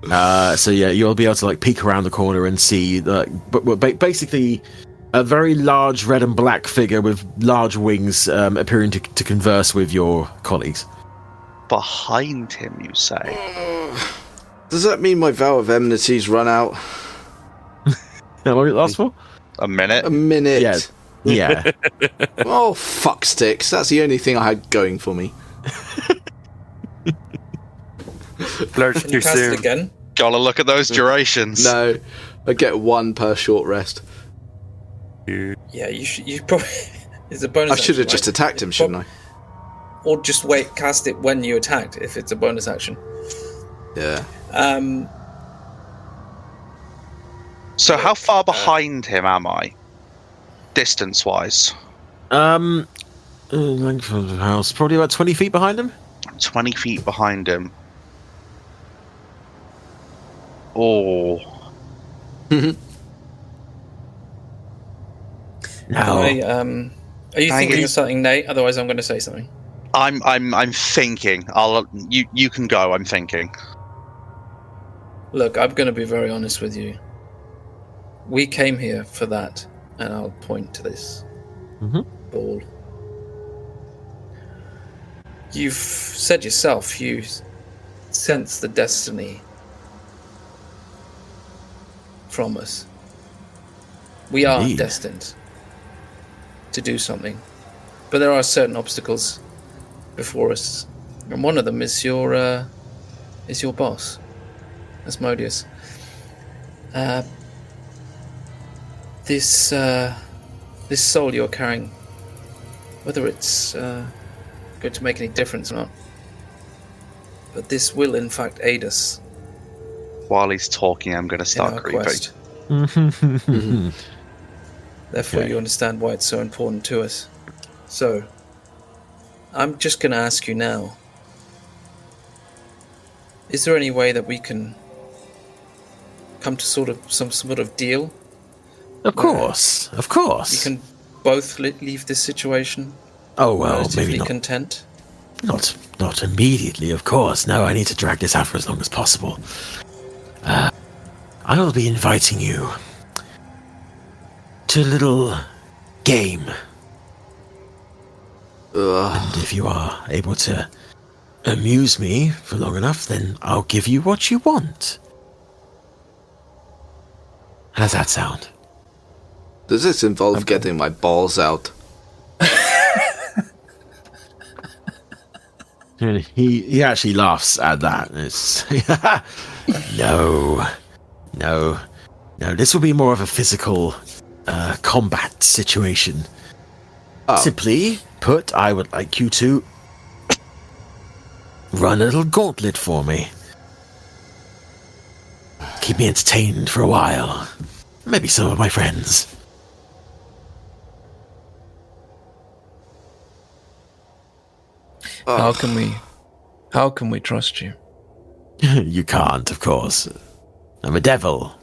So yeah, you'll be able to like peek around the corner and see basically a very large red and black figure with large wings appearing to converse with your colleagues. Behind him, you say? Does that mean my vow of enmity's run out? How long did it last for? A minute? A minute. Yeah. Oh, fuck sticks. That's the only thing I had going for me. Blurred Can you too cast it soon. again? Gotta look at those durations. No, I get 1 per short rest. Yeah, you probably... It's a bonus I should have action, just right? attacked him, shouldn't I? Or just cast it when you attacked, if it's a bonus action. Yeah. So how far behind him am I? Distance-wise? Length of the house, probably about 20 feet behind him. 20 feet behind him. Oh. No. Are you thinking of something, Nate? Otherwise, I'm going to say something. I'm thinking. You can go. I'm thinking. Look, I'm going to be very honest with you. We came here for that, and I'll point to this ball. You've said yourself you sense the destiny from us. We are Indeed. destined to do something, but there are certain obstacles before us, and one of them is your boss, Asmodeus. This soul you're carrying, whether it's going to make any difference or not, but this will in fact aid us While he's talking, I'm going to in start our creeping. quest. Therefore, Okay. you understand why it's so important to us. So, I'm just going to ask you now, is there any way that we can come to some sort of deal? Of course. You can both leave this situation Oh well, relatively maybe not. content? Not immediately, of course. No, I need to drag this out for as long as possible. I'll be inviting you to a little game. And if you are able to amuse me for long enough, then I'll give you what you want. How's that sound? Does this involve getting my balls out? And he actually laughs at that. It's no. This will be more of a physical combat situation. Oh. Simply put, I would like you to run a little gauntlet for me. Keep me entertained for a while. Maybe some of my friends. How can we trust you? You can't, of course. I'm a devil.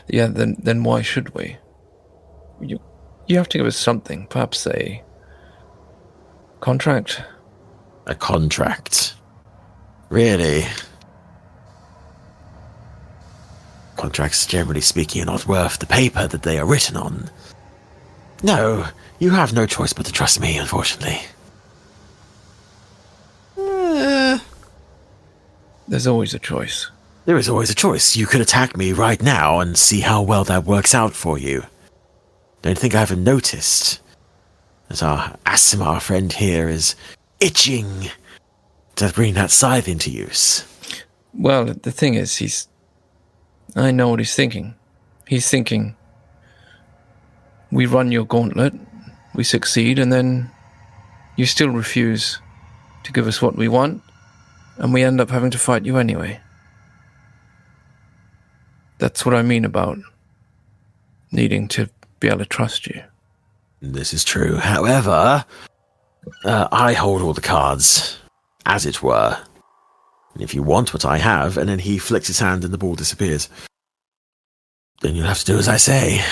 Yeah, then why should we? You have to give us something, perhaps a contract. A contract. Really? Contracts, generally speaking, are not worth the paper that they are written on. No, you have no choice but to trust me, unfortunately. There's always a choice. There is always a choice. You could attack me right now and see how well that works out for you. Don't think I haven't noticed that our Asimar friend here is itching to bring that scythe into use. Well, the thing is, I know what he's thinking. He's thinking, we run your gauntlet, we succeed, and then you still refuse to give us what we want, and we end up having to fight you anyway. That's what I mean about needing to be able to trust you. This is true. However, I hold all the cards, as it were. And if you want what I have, and then he flicks his hand and the ball disappears, then you'll have to do as I say.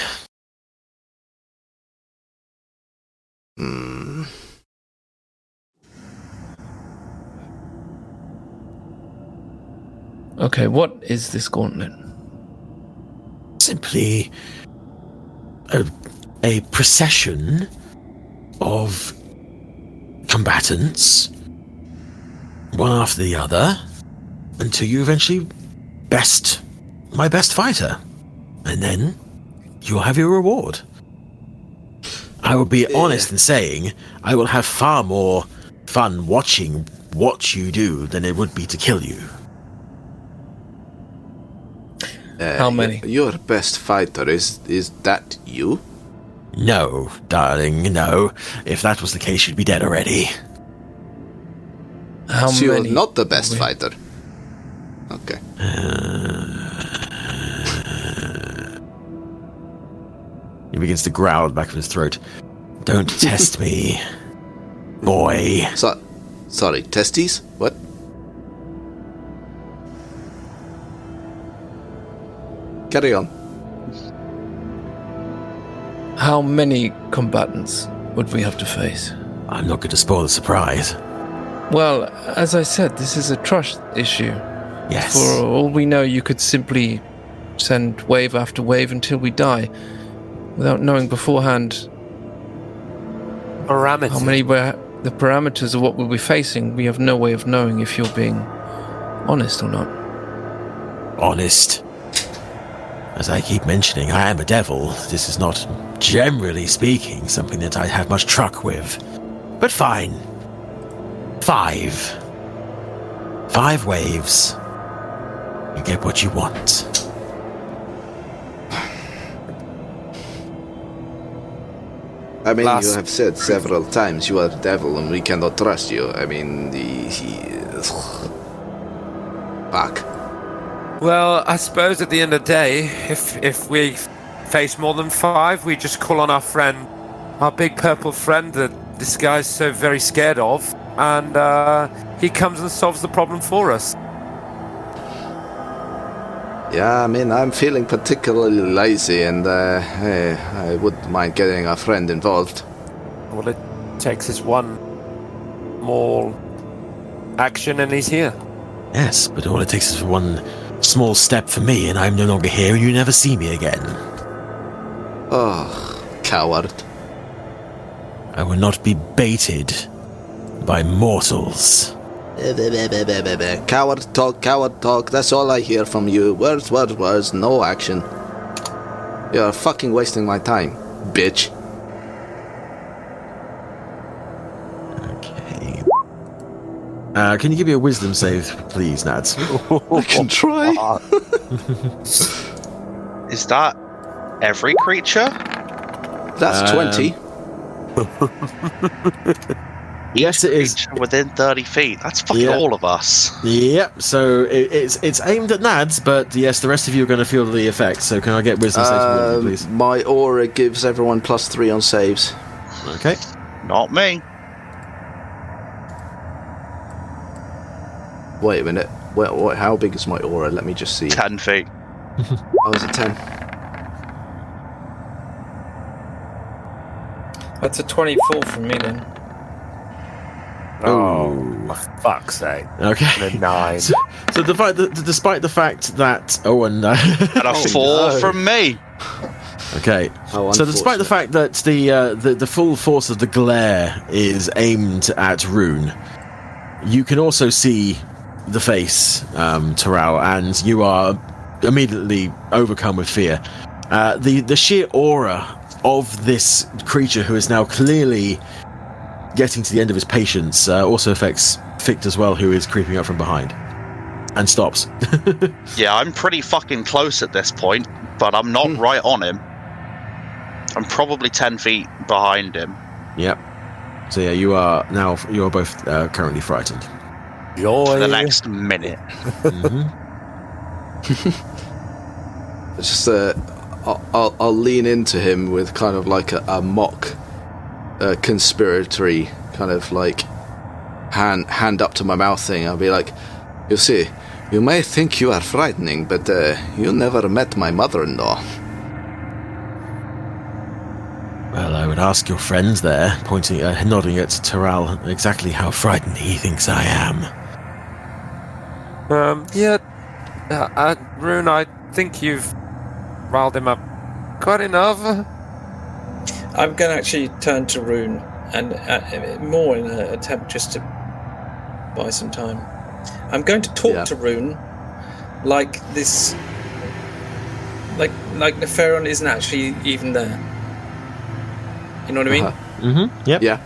Okay, what is this gauntlet? Simply a procession of combatants, one after the other, until you eventually my best fighter. And then you'll have your reward. I will be honest in saying I will have far more fun watching what you do than it would be to kill you. How many? Your best fighter, is that you? No, darling, no. If that was the case, you'd be dead already. How So many? you're not the best fighter. Okay. He begins to growl back of his throat. Don't test me, boy. Sorry, testes? What? Carry on. How many combatants would we have to face? I'm not going to spoil the surprise. Well, as I said, this is a trust issue. Yes. For all we know, you could simply send wave after wave until we die, without knowing beforehand Parameters. how many the parameters of what we'll be facing. We have no way of knowing if you're being honest or not. Honest. As I keep mentioning, I am a devil. This is not, generally speaking, something that I have much truck with. But fine. 5 waves. You get what you want. I mean, you have said several times you are the devil and we cannot trust you. I mean, fuck. Well, I suppose at the end of the day, if we face more than 5, we just call on our friend, our big purple friend that this guy's so very scared of, and he comes and solves the problem for us. Yeah, I mean, I'm feeling particularly lazy and I wouldn't mind getting a friend involved. All it takes is one more action and he's here. Yes, but all it takes is one small step for me and I'm no longer here and you never see me again. Oh, coward. I will not be baited by mortals. Coward talk, that's all I hear from you. Words, no action. You're fucking wasting my time, bitch. Okay. Can you give me a wisdom save, please, Nadz? I can try. Is that every creature? That's 20. Yes, it is. Creature within 30 feet. That's fucking Yeah. all of us. Yep, so it's aimed at Nadz, but yes, the rest of you are going to feel the effect. So can I get wisdom saves from you, please? My aura gives everyone +3 on saves. Okay. Not me. Wait a minute. What? How big is my aura? Let me just see. 10 feet. Oh, is it 10? That's a 24 from me then. Oh, for fuck's sake. Okay. And a 9. So despite the fact that And a 4 from me. okay, How so despite the unfortunate. fact that the full force of the glare is aimed at Rune, you can also see the face, Taral, and you are immediately overcome with fear. The sheer aura of this creature, who is now clearly getting to the end of his patience, also affects Fichte as well, who is creeping up from behind and stops. Yeah, I'm pretty fucking close at this point, but I'm not right on him. I'm probably 10 feet behind him. Yep. So yeah, you are both currently frightened. Joy. For the next minute. It's just I'll lean into him with kind of like a mock conspiratory kind of like hand up to my mouth thing. I'll be like, you see, you may think you are frightening, but you never met my mother-in-law. Well, I would ask your friends there, nodding at Taral, exactly how frightened he thinks I am. Yeah, Rune, I think you've riled him up quite enough. I'm going to actually turn to Rune, and more in an attempt just to buy some time. I'm going to talk to Rune like this, like Vehryn isn't actually even there. You know what I mean? Mm-hmm. Yep. Yeah.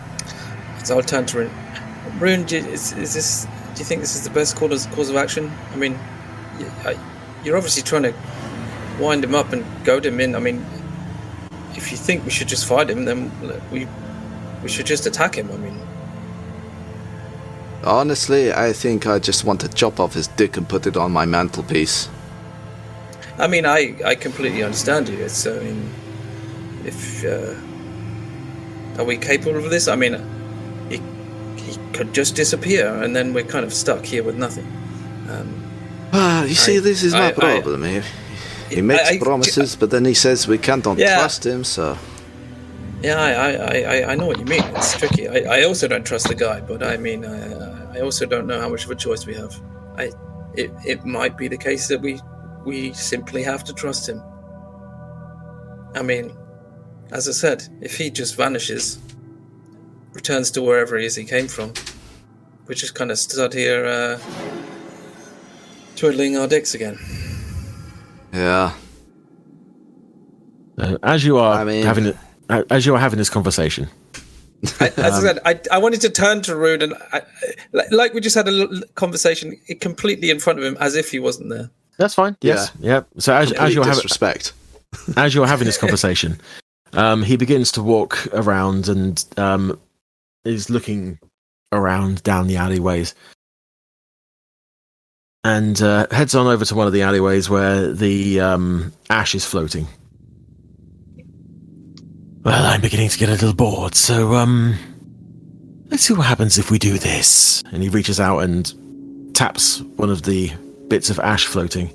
So I'll turn to Rune. Rune, do you think this is the best course of action? I mean, you're obviously trying to wind him up and goad him in. I mean, if you think we should just fight him, then we should just attack him. I mean, honestly, I think I just want to chop off his dick and put it on my mantelpiece. I mean, I completely understand you. It's, I mean, if are we capable of this? I mean, he could just disappear, and then we're kind of stuck here with nothing. You see, this is my problem. He makes promises, but then he says we can't trust him, so... Yeah, I know what you mean. It's tricky. I also don't trust the guy, but I mean, I also don't know how much of a choice we have. It might be the case that we simply have to trust him. I mean, as I said, if he just vanishes, returns to wherever he came from, we just kind of stood here twiddling our dicks again. Yeah. As you are having this conversation, as I said, I wanted to turn to Rune, and like we just had a conversation completely in front of him, as if he wasn't there. That's fine. Yes. Yeah. So as you're having this conversation, he begins to walk around and is looking around down the alleyways, and heads on over to one of the alleyways where the ash is floating. Well, I'm beginning to get a little bored, so let's see what happens if we do this. And he reaches out and taps one of the bits of ash floating.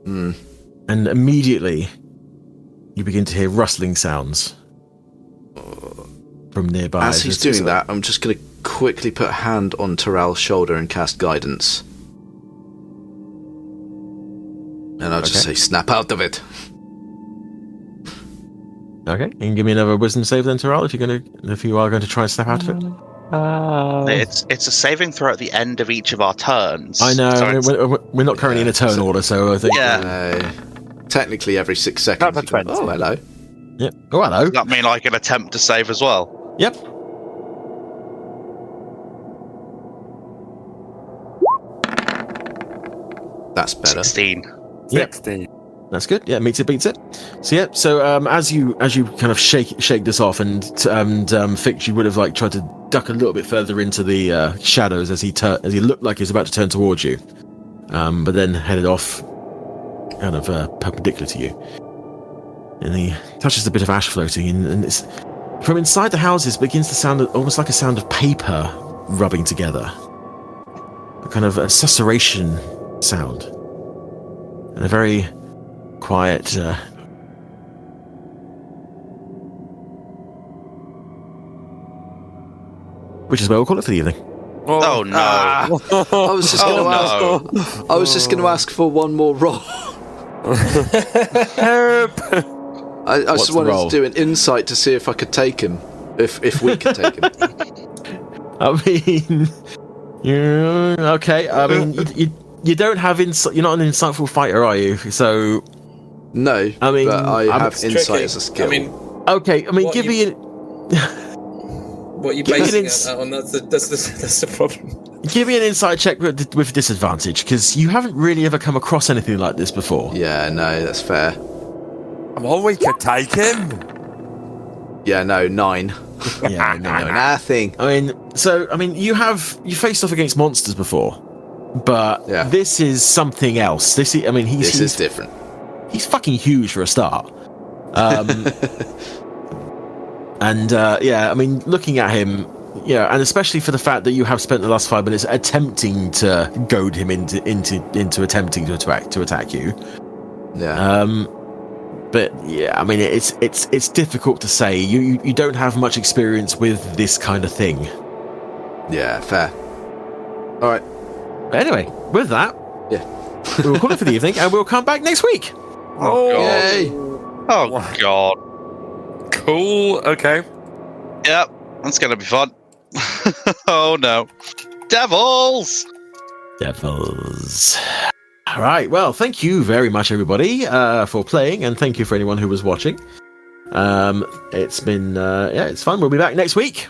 And immediately you begin to hear rustling sounds from nearby. As he's doing that, I'm just going to quickly put a hand on Taral's shoulder and cast guidance. And I'll just say, snap out of it. Okay, you can give me another wisdom save then, Taral, if you are going to try and snap out of it. It's a saving throw at the end of each of our turns. I know, we're not currently in a turn order, so I think... Yeah. Technically every 6 seconds. Not 20. Oh, hello. Yep. Oh, hello. Does that mean I can attempt to save as well? Yep. That's better. 16. 16. That's good. Yeah, meets it, beats it. So yeah. So as you kind of shake this off, and Fichte, you would have tried to duck a little bit further into the shadows as he looked like he was about to turn towards you, but then headed off, kind of perpendicular to you. And he touches the bit of ash floating, and it's from inside the houses begins to sound almost like a sound of paper rubbing together, a kind of a susurration sound, and a very quiet which is where we'll call it for the evening. Oh no. I was just going to ask for one more roll. I just wanted to do an insight to see if I could take him, if we could take him. I mean, yeah, okay. I mean, you don't have insight. You're not an insightful fighter, are you? So no. I mean, but I have insight tricky. as a skill. I mean, okay. I mean, give me. What are you basing it on? That's the problem. Give me an insight check with disadvantage, because you haven't really ever come across anything like this before. Yeah, no, that's fair. Well, we could take him. Yeah, no, 9. Yeah, no, nothing. I mean, you faced off against monsters before, but this is something else. This is different. He's fucking huge for a start. And I mean, looking at him, and especially for the fact that you have spent the last 5 minutes attempting to goad him into attempting to attack you. Yeah. But yeah, I mean, it's difficult to say. You don't have much experience with this kind of thing. Yeah, fair. All right. But anyway, with that, we will call it for the evening, and we'll come back next week. Oh, Yay! Oh God. cool. Okay. Yep, that's gonna be fun. Oh no. Devils! All right. Well, thank you very much, everybody, for playing, and thank you for anyone who was watching. It's been it's fun. We'll be back next week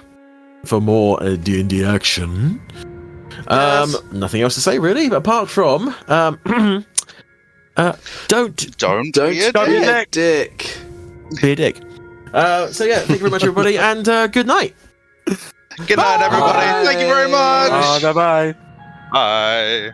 for more D&D action. Yes. Nothing else to say really, apart from don't Don't be a be a dick. dick. be a dick. So yeah, thank you very much, everybody, and good night. Good night, everybody. Bye. Thank you very much. Bye-bye. Bye.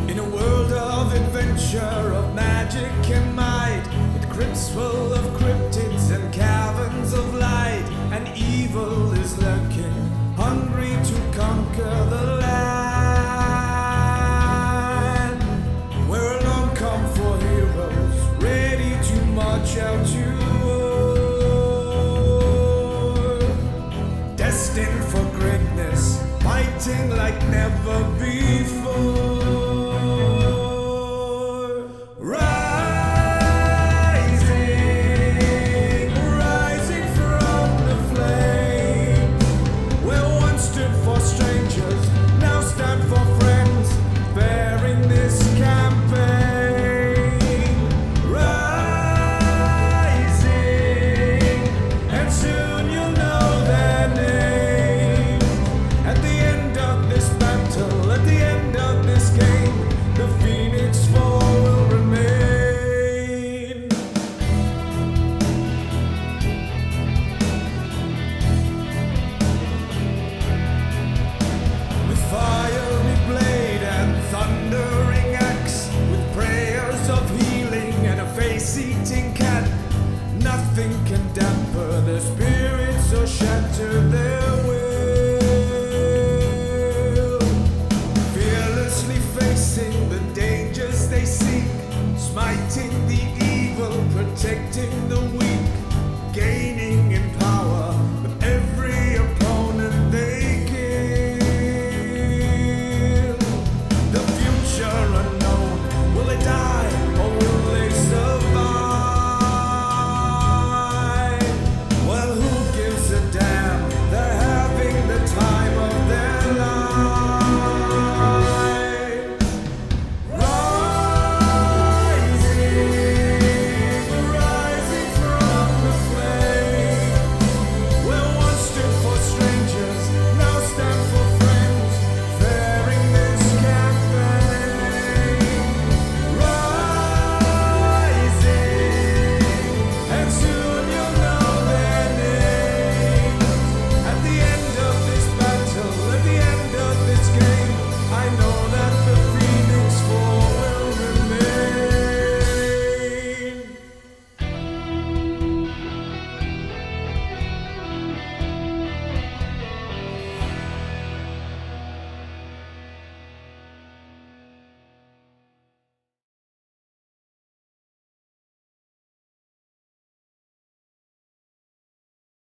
In a world of adventure, of magic and might, with crypts full of cryptids and caverns of light, and evil is lurking, hungry to conquer the land. We're alone come for heroes, ready to march out to war. Destined for greatness, fighting like never before.